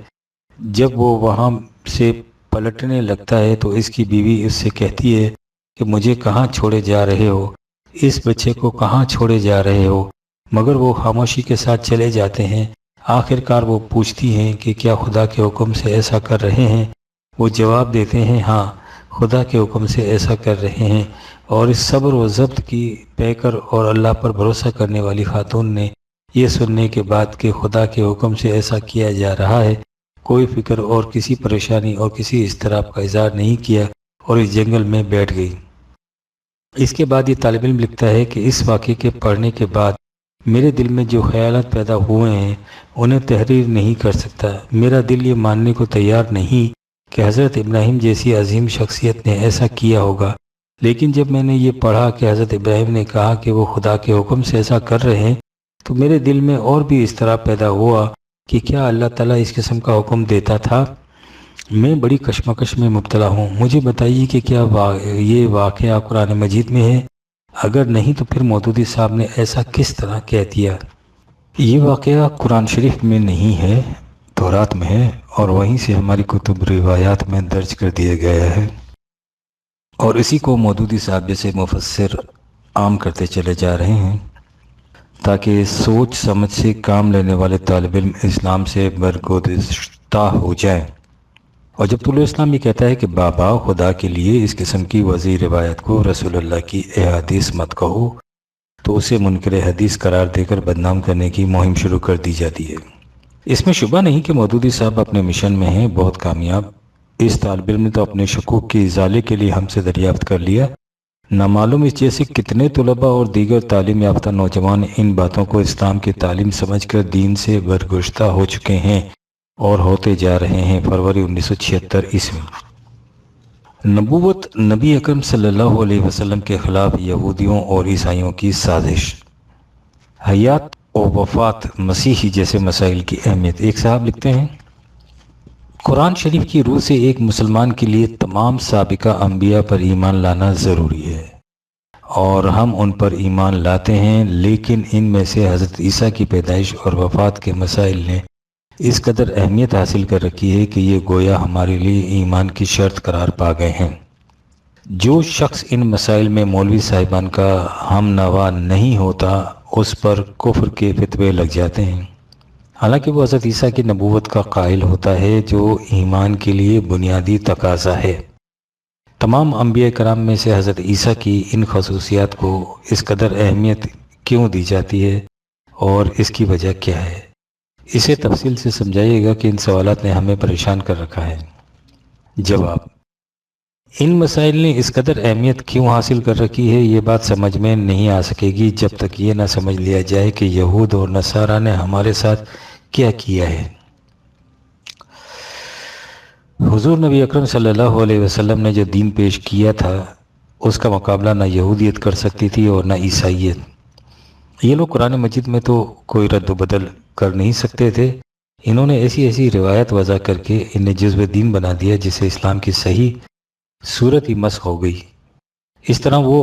[SPEAKER 1] جب وہ وہاں سے پلٹنے لگتا ہے تو اس کی بیوی اس سے کہتی ہے کہ مجھے کہاں چھوڑے جا رہے ہو، اس بچے کو کہاں چھوڑے جا رہے ہو؟ مگر وہ خاموشی کے ساتھ چلے جاتے ہیں۔ آخر کار وہ پوچھتی ہیں کہ کیا خدا کے حکم سے ایسا کر رہے ہیں؟ وہ جواب دیتے ہیں ہاں، خدا کے حکم سے ایسا کر رہے ہیں۔ اور اس صبر و ضبط کی پیکر اور اللہ پر بھروسہ کرنے والی خاتون نے یہ سننے کے بعد کہ خدا کے حکم سے ایسا کیا جا رہا ہے کوئی فکر اور کسی پریشانی اور کسی اضطراب کا اظہار نہیں کیا اور اس جنگل میں بیٹھ گئی۔ اس کے بعد یہ طالب علم لکھتا ہے کہ اس واقعے کے پڑھنے کے بعد میرے دل میں جو خیالات پیدا ہوئے ہیں انہیں تحریر نہیں کر سکتا۔ میرا دل یہ ماننے کو تیار نہیں کہ حضرت ابراہیم جیسی عظیم شخصیت نے ایسا کیا ہوگا، لیکن جب میں نے یہ پڑھا کہ حضرت ابراہیم نے کہا کہ وہ خدا کے حکم سے ایسا کر رہے ہیں تو میرے دل میں اور بھی اضطراب پیدا ہوا کہ کیا اللہ تعالیٰ اس قسم کا حکم دیتا تھا؟ میں بڑی کشمکش میں مبتلا ہوں۔ مجھے بتائیے کہ کیا یہ واقعہ قرآن مجید میں ہے؟ اگر نہیں تو پھر مودودی صاحب نے ایسا کس طرح کہہ دیا؟ یہ واقعہ قرآن شریف میں نہیں ہے، تورات میں ہے اور وہیں سے ہماری کتب روایات میں درج کر دیا گیا ہے، اور اسی کو مودودی صاحب جیسے مفسر عام کرتے چلے جا رہے ہیں تاکہ سوچ سمجھ سے کام لینے والے طالب علم اسلام سے برگزشتہ ہو جائیں۔ اور جب طلوع اسلام یہ کہتا ہے کہ بابا خدا کے لیے اس قسم کی وضعی روایت کو رسول اللہ کی احادیث مت کہو، تو اسے منکر حدیث قرار دے کر بدنام کرنے کی مہم شروع کر دی جاتی ہے۔ اس میں شبہ نہیں کہ مودودی صاحب اپنے مشن میں ہیں بہت کامیاب۔ اس طالب علم نے تو اپنے شکوک کے ازالے کے لیے ہم سے دریافت کر لیا۔ نامعلوم اس جیسے کتنے طلباء اور دیگر تعلیم یافتہ نوجوان ان باتوں کو اسلام کی تعلیم سمجھ کر دین سے برگزشتہ ہو چکے ہیں اور ہوتے جا رہے ہیں۔ فروری 1976 عیسوی۔ نبوت نبی اکرم صلی اللہ علیہ وسلم کے خلاف یہودیوں اور عیسائیوں کی سازش، حیات و وفات مسیحی جیسے مسائل کی اہمیت۔ ایک صاحب لکھتے ہیں قرآن شریف کی روح سے ایک مسلمان کے لیے تمام سابقہ انبیاء پر ایمان لانا ضروری ہے اور ہم ان پر ایمان لاتے ہیں، لیکن ان میں سے حضرت عیسیٰ کی پیدائش اور وفات کے مسائل نے اس قدر اہمیت حاصل کر رکھی ہے کہ یہ گویا ہمارے لیے ایمان کی شرط قرار پا گئے ہیں۔ جو شخص ان مسائل میں مولوی صاحبان کا ہم نوا نہیں ہوتا اس پر کفر کے فتوے لگ جاتے ہیں، حالانکہ وہ حضرت عیسیٰ کی نبوت کا قائل ہوتا ہے جو ایمان کے لیے بنیادی تقاضا ہے۔ تمام انبیاء کرام میں سے حضرت عیسیٰ کی ان خصوصیات کو اس قدر اہمیت کیوں دی جاتی ہے اور اس کی وجہ کیا ہے؟ اسے تفصیل سے سمجھائیے گا کہ ان سوالات نے ہمیں پریشان کر رکھا ہے۔ جواب: ان مسائل نے اس قدر اہمیت کیوں حاصل کر رکھی ہے یہ بات سمجھ میں نہیں آ سکے گی جب تک یہ نہ سمجھ لیا جائے کہ یہود اور نصارہ نے ہمارے ساتھ کیا کیا ہے۔ حضور نبی اکرم صلی اللہ علیہ وسلم نے جو دین پیش کیا تھا اس کا مقابلہ نہ یہودیت کر سکتی تھی اور نہ عیسائیت۔ یہ لوگ قرآن مجید میں تو کوئی رد و بدل کر نہیں سکتے تھے، انہوں نے ایسی روایت وضع کر کے انہیں جزو دین بنا دیا جسے اسلام کی صحیح صورت ہی مسخ ہو گئی۔ اس طرح وہ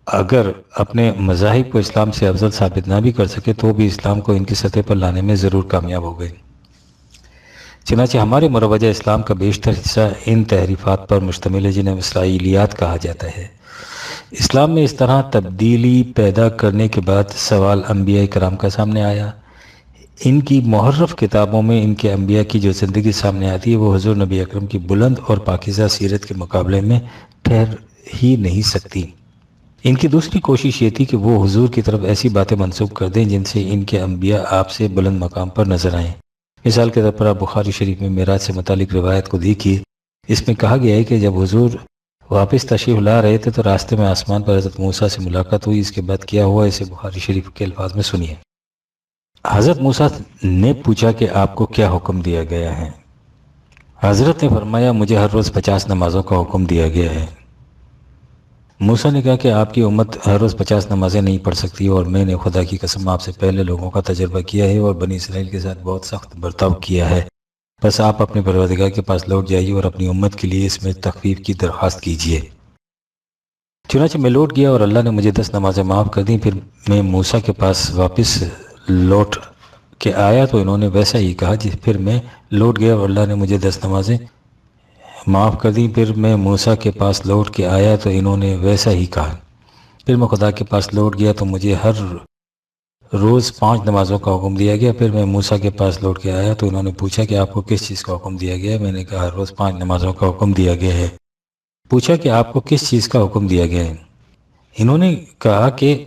[SPEAKER 1] اگر اپنے مذاہب کو اسلام سے افضل ثابت نہ بھی کر سکے تو بھی اسلام کو ان کی سطح پر لانے میں ضرور کامیاب ہو گئے۔ چنانچہ ہمارے مروجہ اسلام کا بیشتر حصہ ان تحریفات پر مشتمل ہے جنہیں اسرائیلیات کہا جاتا ہے۔ اسلام میں اس طرح تبدیلی پیدا کرنے کے بعد سوال انبیاء کرام کا سامنے آیا۔ ان کی محرف کتابوں میں ان کے انبیاء کی جو زندگی سامنے آتی ہے وہ حضور نبی اکرم کی بلند اور پاکیزہ سیرت کے مقابلے میں ٹھہر ہی نہیں سکتی۔ ان کی دوسری کوشش یہ تھی کہ وہ حضور کی طرف ایسی باتیں منسوب کر دیں جن سے ان کے انبیاء آپ سے بلند مقام پر نظر آئیں۔ مثال کے طور پر آپ بخاری شریف میں معراج سے متعلق روایت کو دیکھیے۔ اس میں کہا گیا ہے کہ جب حضور واپس تشریف لا رہے تھے تو راستے میں آسمان پر حضرت موسیٰ سے ملاقات ہوئی۔ اس کے بعد کیا ہوا اسے بخاری شریف کے الفاظ میں سنیے۔ حضرت موسیٰ نے پوچھا کہ آپ کو کیا حکم دیا گیا ہے؟ حضرت نے فرمایا مجھے ہر روز 50 نمازوں کا حکم دیا گیا ہے۔ موسیٰ نے کہا کہ آپ کی امت ہر روز 50 نمازیں نہیں پڑھ سکتی، اور میں نے خدا کی قسم آپ سے پہلے لوگوں کا تجربہ کیا ہے اور بنی اسرائیل کے ساتھ بہت سخت برتاؤ کیا ہے، بس آپ اپنے پروردگار کے پاس لوٹ جائیے اور اپنی امت کے لیے اس میں تخفیف کی درخواست کیجیے۔ چنانچہ میں لوٹ گیا اور اللہ نے مجھے 10 نمازیں معاف کر دیں۔ پھر میں موسیٰ کے پاس واپس لوٹ کے آیا تو انہوں نے ویسا ہی کہا۔ پھر میں لوٹ گیا اور اللہ نے مجھے 10 نمازیں معاف کر دیں۔ پھر میں موسیٰ کے پاس لوٹ کے آیا تو انہوں نے ویسا ہی کہا۔ پھر میں خدا کے پاس لوٹ گیا تو مجھے ہر روز 5 نمازوں کا حکم دیا گیا۔ پھر میں موسیٰ کے پاس لوٹ کے آیا تو انہوں نے پوچھا کہ آپ کو کس چیز کا حکم دیا گیا ہے؟ میں نے کہا ہر روز 5 نمازوں کا حکم دیا گیا ہے۔ پوچھا کہ آپ کو کس چیز کا حکم دیا گیا ہے؟ انہوں نے کہا کہ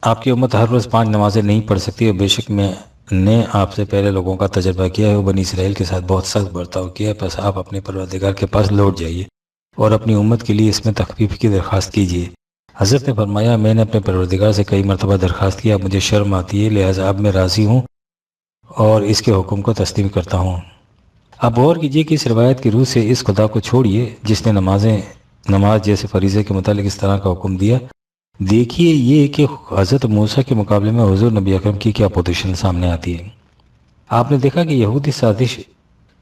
[SPEAKER 1] آپ کی امت ہر روز 5 نمازیں نہیں پڑھ سکتی، اور بے شک میں نے آپ سے پہلے لوگوں کا تجربہ کیا ہے، وہ بنی اسرائیل کے ساتھ بہت سخت برتاؤ کیا ہے، پس آپ اپنے پروردگار کے پاس لوٹ جائیے اور اپنی امت کے لیے اس میں تخفیف کی درخواست کیجیے۔ حضرت نے فرمایا میں نے اپنے پروردگار سے کئی مرتبہ درخواست کیا، مجھے شرم آتی ہے، لہٰذا اب میں راضی ہوں اور اس کے حکم کو تسلیم کرتا ہوں۔ اب غور کیجیے کہ اس روایت کی روح سے اس خدا کو چھوڑیے جس نے نماز جیسے فریضے کے متعلق اس طرح کا حکم دیا۔ دیکھیے یہ کہ حضرت موسیٰ کے مقابلے میں حضور نبی اکرم کی کیا پوزیشن سامنے آتی ہے۔ آپ نے دیکھا کہ یہودی سازش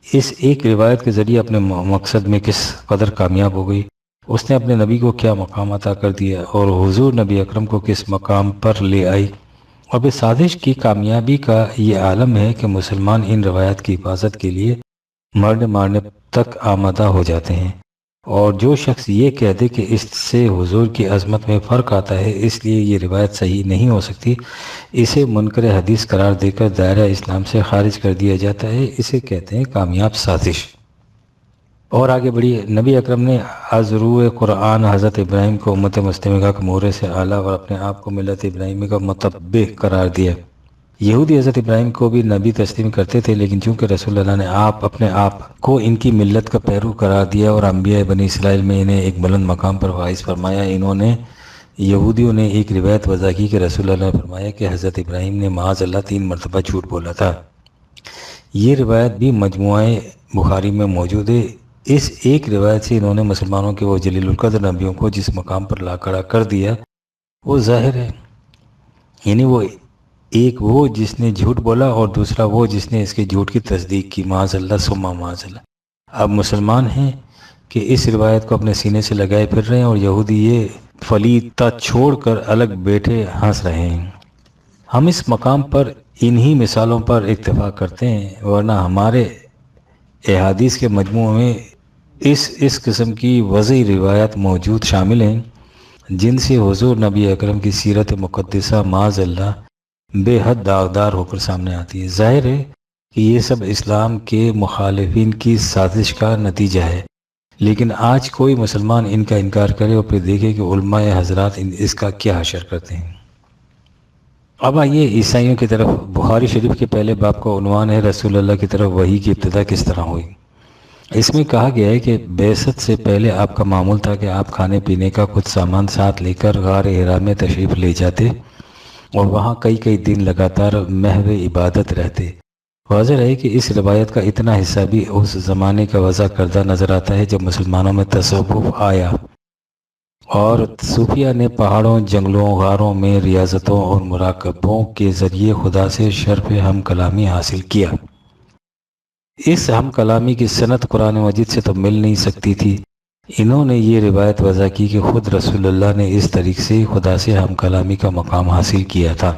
[SPEAKER 1] اس ایک روایت کے ذریعے اپنے مقصد میں کس قدر کامیاب ہو گئی۔ اس نے اپنے نبی کو کیا مقام عطا کر دیا اور حضور نبی اکرم کو کس مقام پر لے آئی۔ اب اس سازش کی کامیابی کا یہ عالم ہے کہ مسلمان ان روایات کی حفاظت کے لیے مرنے تک آمادہ ہو جاتے ہیں، اور جو شخص یہ کہہ دے کہ اس سے حضور کی عظمت میں فرق آتا ہے اس لیے یہ روایت صحیح نہیں ہو سکتی، اسے منکر حدیث قرار دے کر دائرہ اسلام سے خارج کر دیا جاتا ہے۔ اسے کہتے ہیں کامیاب سازش۔ اور آگے بڑھی، نبی اکرم نے از روح قرآن حضرت ابراہیم کو امت مسلمہ کا مورے سے اعلیٰ اور اپنے آپ کو ملت ابراہیمی کا متبع قرار دیا۔ یہودی حضرت ابراہیم کو بھی نبی تسلیم کرتے تھے، لیکن چونکہ رسول اللہ نے اپنے آپ کو ان کی ملت کا پیرو قرار دیا اور انبیاء بنی اسرائیل میں انہیں ایک بلند مقام پر فائز فرمایا، یہودیوں نے ایک روایت وضع کی کہ رسول اللہ نے فرمایا کہ حضرت ابراہیم نے معاذ اللہ 3 مرتبہ جھوٹ بولا تھا۔ یہ روایت بھی مجموعہ بخاری میں موجود ہے۔ اس ایک روایت سے انہوں نے مسلمانوں کے وہ جلیل القدر نبیوں کو جس مقام پر لا کھڑا کر دیا وہ ظاہر ہے، یعنی وہ جس نے جھوٹ بولا اور دوسرا وہ جس نے اس کے جھوٹ کی تصدیق کی، معاذ اللہ ثم معاذ اللہ۔ اب مسلمان ہیں کہ اس روایت کو اپنے سینے سے لگائے پھر رہے ہیں، اور یہودی یہ فلیتا چھوڑ کر الگ بیٹھے ہنس رہے ہیں۔ ہم اس مقام پر انہی مثالوں پر اکتفا کرتے ہیں، ورنہ ہمارے احادیث کے مجموعے میں اس قسم کی وضعی روایات موجود شامل ہیں جن سے حضور نبی اکرم کی سیرت مقدسہ معاذ اللہ بے حد داغدار ہو کر سامنے آتی ہے۔ ظاہر ہے کہ یہ سب اسلام کے مخالفین کی سازش کا نتیجہ ہے، لیکن آج کوئی مسلمان ان کا انکار کرے اور پھر دیکھے کہ علماء حضرات اس کا کیا حشر کرتے ہیں۔ اب آئیے عیسائیوں کی طرف۔ بخاری شریف کے پہلے باب کا عنوان ہے رسول اللہ کی طرف وحی کی ابتدا کس طرح ہوئی۔ اس میں کہا گیا ہے کہ بعثت سے پہلے آپ کا معمول تھا کہ آپ کھانے پینے کا کچھ سامان ساتھ لے کر غار حرا میں تشریف لے جاتے اور وہاں کئی دن لگاتار محو عبادت رہتے۔ واضح ہے کہ اس روایت کا اتنا حصہ بھی اس زمانے کا وضع کردہ نظر آتا ہے جب مسلمانوں میں تصوف آیا اور صوفیہ نے پہاڑوں، جنگلوں، غاروں میں ریاضتوں اور مراقبوں کے ذریعے خدا سے شرف ہم کلامی حاصل کیا۔ اس ہم کلامی کی سند قرآن مجید سے تو مل نہیں سکتی تھی۔ انہوں نے یہ روایت وضع کی کہ خود رسول اللہ نے اس طریق سے خدا سے ہم کلامی کا مقام حاصل کیا تھا۔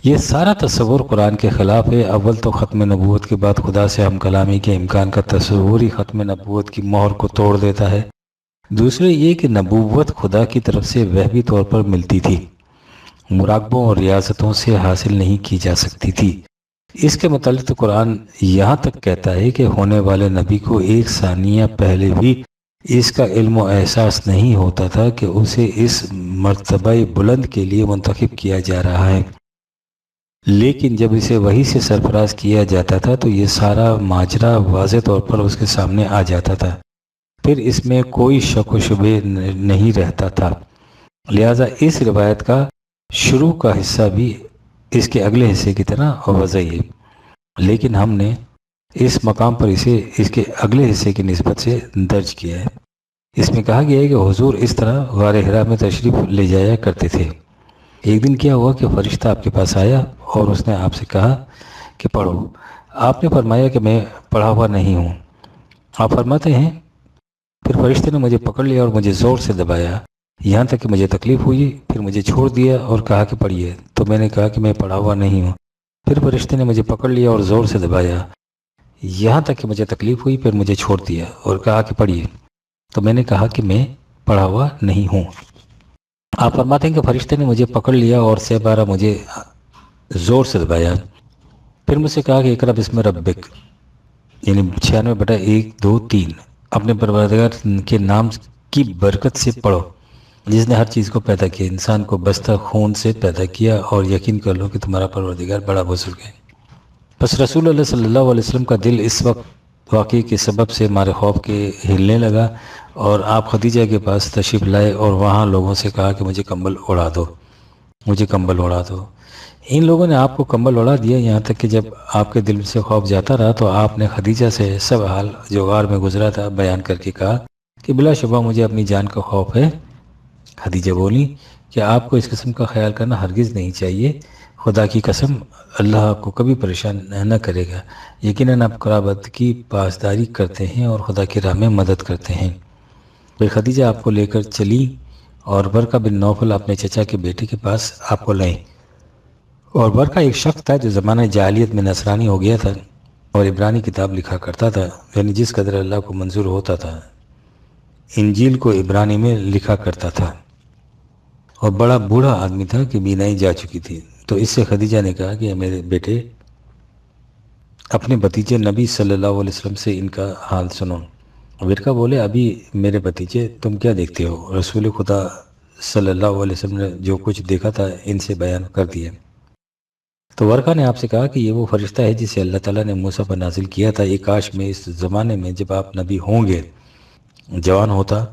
[SPEAKER 1] یہ سارا تصور قرآن کے خلاف ہے۔ اول تو ختم نبوت کے بعد خدا سے ہم کلامی کے امکان کا تصور ہی ختم نبوت کی مہر کو توڑ دیتا ہے۔ دوسرے یہ کہ نبوت خدا کی طرف سے وہبی طور پر ملتی تھی، مراقبوں اور ریاضتوں سے حاصل نہیں کی جا سکتی تھی۔ اس کے متعلق تو قرآن یہاں تک کہتا ہے کہ ہونے والے نبی کو 1 ثانیہ پہلے بھی اس کا علم و احساس نہیں ہوتا تھا کہ اسے اس مرتبہ بلند کے لیے منتخب کیا جا رہا ہے، لیکن جب اسے وحی سے سرفراز کیا جاتا تھا تو یہ سارا ماجرا واضح طور پر اس کے سامنے آ جاتا تھا، پھر اس میں کوئی شک و شبہ نہیں رہتا تھا۔ لہذا اس روایت کا شروع کا حصہ بھی اس کے اگلے حصے کی طرح وضعی ہے، لیکن ہم نے اس مقام پر اسے اس کے اگلے حصے کی نسبت سے درج کیا ہے۔ اس میں کہا گیا ہے کہ حضور اس طرح غار حرا میں تشریف لے جایا کرتے تھے۔ ایک دن کیا ہوا کہ فرشتہ آپ کے پاس آیا اور اس نے آپ سے کہا کہ پڑھو۔ آپ نے فرمایا کہ میں پڑھا ہوا نہیں ہوں۔ آپ فرماتے ہیں پھر فرشتے نے مجھے پکڑ لیا اور مجھے زور سے دبایا، یہاں تک کہ مجھے تکلیف ہوئی، پھر مجھے چھوڑ دیا اور کہا کہ پڑھیے، تو میں نے کہا کہ میں پڑھا ہوا نہیں ہوں۔ پھر فرشتے نے مجھے پکڑ لیا اور زور سے دبایا، یہاں تک کہ مجھے تکلیف ہوئی، پھر مجھے چھوڑ دیا اور کہا کہ پڑھیے، تو میں نے کہا کہ میں پڑھا ہوا نہیں ہوں۔ آپ فرماتے ہیں کہ فرشتے نے مجھے پکڑ لیا اور 6 بار مجھے زور سے دبایا، پھر مجھ سے کہا کہ اقرأ بسم ربک، یعنی 96/1 2 3، اپنے پروردگار کے نام کی برکت سے پڑھو جس نے ہر چیز کو پیدا کیا، انسان کو بستہ خون سے پیدا کیا، اور یقین کر لو کہ تمہارا پروردگار بڑا بزرگ ہے۔ بس رسول اللہ صلی اللہ علیہ وسلم کا دل اس وقت واقعے کے سبب سے مارے خوف کے ہلنے لگا، اور آپ خدیجہ کے پاس تشریف لائے اور وہاں لوگوں سے کہا کہ مجھے کمبل اڑا دو، مجھے کمبل اڑا دو۔ ان لوگوں نے آپ کو کمبل اڑا دیا، یہاں تک کہ جب آپ کے دل سے خوف جاتا رہا تو آپ نے خدیجہ سے سب حال جو غار میں گزرا تھا بیان کر کے کہا کہ بلا شبہ مجھے اپنی جان کا خوف ہے۔ خدیجہ بولی کہ آپ کو اس قسم کا خیال کرنا ہرگز نہیں چاہیے، خدا کی قسم اللہ آپ کو کبھی پریشان نہ کرے گا، یقیناً آپ قرابت کی پاسداری کرتے ہیں اور خدا کی راہ میں مدد کرتے ہیں۔ پھر خدیجہ آپ کو لے کر چلی اور ورقہ بن نوفل اپنے چچا کے بیٹے کے پاس آپ کو لائیں، اور ورقہ ایک شخص تھا جو زمانہ جاہلیت میں نصرانی ہو گیا تھا اور عبرانی کتاب لکھا کرتا تھا، یعنی جس قدر اللہ کو منظور ہوتا تھا انجیل کو عبرانی میں لکھا کرتا تھا، اور بڑا بوڑھا آدمی تھا کہ بینائی جا چکی تھی۔ تو اس سے خدیجہ نے کہا کہ میرے بیٹے اپنے بھتیجے نبی صلی اللہ علیہ وسلم سے ان کا حال سنو۔ ورقہ بولے ابھی میرے بھتیجے تم کیا دیکھتے ہو؟ رسول خدا صلی اللہ علیہ وسلم نے جو کچھ دیکھا تھا ان سے بیان کر دیا۔ تو ورقہ نے آپ سے کہا کہ یہ وہ فرشتہ ہے جسے اللہ تعالیٰ نے موسیٰ پر نازل کیا تھا، ایک کاش میں اس زمانے میں جب آپ نبی ہوں گے جوان ہوتا،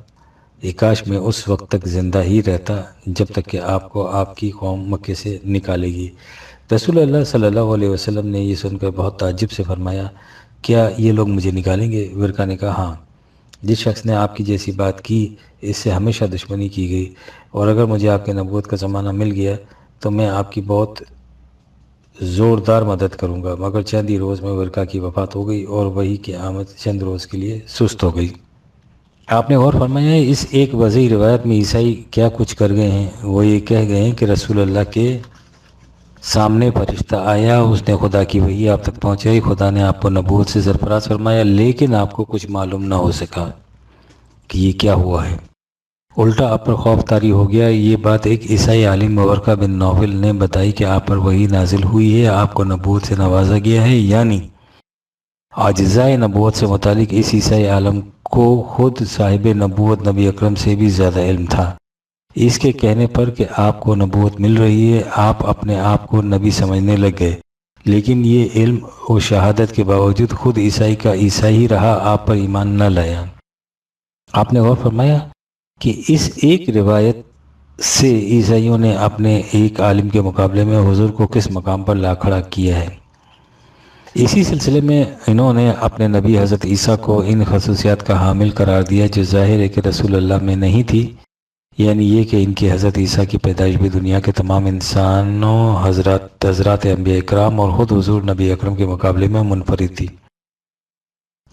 [SPEAKER 1] ایک کاش میں اس وقت تک زندہ ہی رہتا جب تک کہ آپ کو آپ کی قوم مکے سے نکالے گی۔ رسول اللہ صلی اللہ علیہ وسلم نے یہ سن کر بہت تعجب سے فرمایا کیا یہ لوگ مجھے نکالیں گے؟ ورقہ نے کہا ہاں، جس شخص نے آپ کی جیسی بات کی اس سے ہمیشہ دشمنی کی گئی، اور اگر مجھے آپ کے نبوت کا زمانہ مل گیا تو میں آپ کی بہت زوردار مدد کروں گا۔ مگر چند ہی روز میں ورقہ کی وفات ہو گئی اور وحی کی آمد چند روز کے لیے سست ہو گئی۔ آپ نے غور فرمایا ہے اس ایک وضعی روایت میں عیسائی کیا کچھ کر گئے ہیں؟ وہ یہ کہہ گئے ہیں کہ رسول اللہ کے سامنے فرشتہ آیا، اس نے خدا کی وحی آپ تک پہنچائی، خدا نے آپ کو نبوت سے سرفراز فرمایا، لیکن آپ کو کچھ معلوم نہ ہو سکا کہ یہ کیا ہوا ہے، الٹا آپ پر خوف طاری ہو گیا۔ یہ بات ایک عیسائی عالم ورقہ بن نوفل نے بتائی کہ آپ پر وحی نازل ہوئی ہے، آپ کو نبوت سے نوازا گیا ہے، یعنی اجزائے نبوت سے متعلق اس عیسائی عالم کو خود صاحب نبوت نبی اکرم سے بھی زیادہ علم تھا۔ اس کے کہنے پر کہ آپ کو نبوت مل رہی ہے آپ اپنے آپ کو نبی سمجھنے لگ گئے، لیکن یہ علم و شہادت کے باوجود خود عیسائی کا عیسائی ہی رہا، آپ پر ایمان نہ لایا۔ آپ نے غور فرمایا کہ اس ایک روایت سے عیسائیوں نے اپنے ایک عالم کے مقابلے میں حضور کو کس مقام پر لا کھڑا کیا ہے۔ اسی سلسلے میں انہوں نے اپنے نبی حضرت عیسیٰ کو ان خصوصیات کا حامل قرار دیا جو ظاہر ہے کہ رسول اللہ میں نہیں تھی، یعنی یہ کہ ان کی حضرت عیسیٰ کی پیدائش بھی دنیا کے تمام انسانوں حضرات انبیاء اکرام اور خود حضور نبی اکرم کے مقابلے میں منفرد تھی،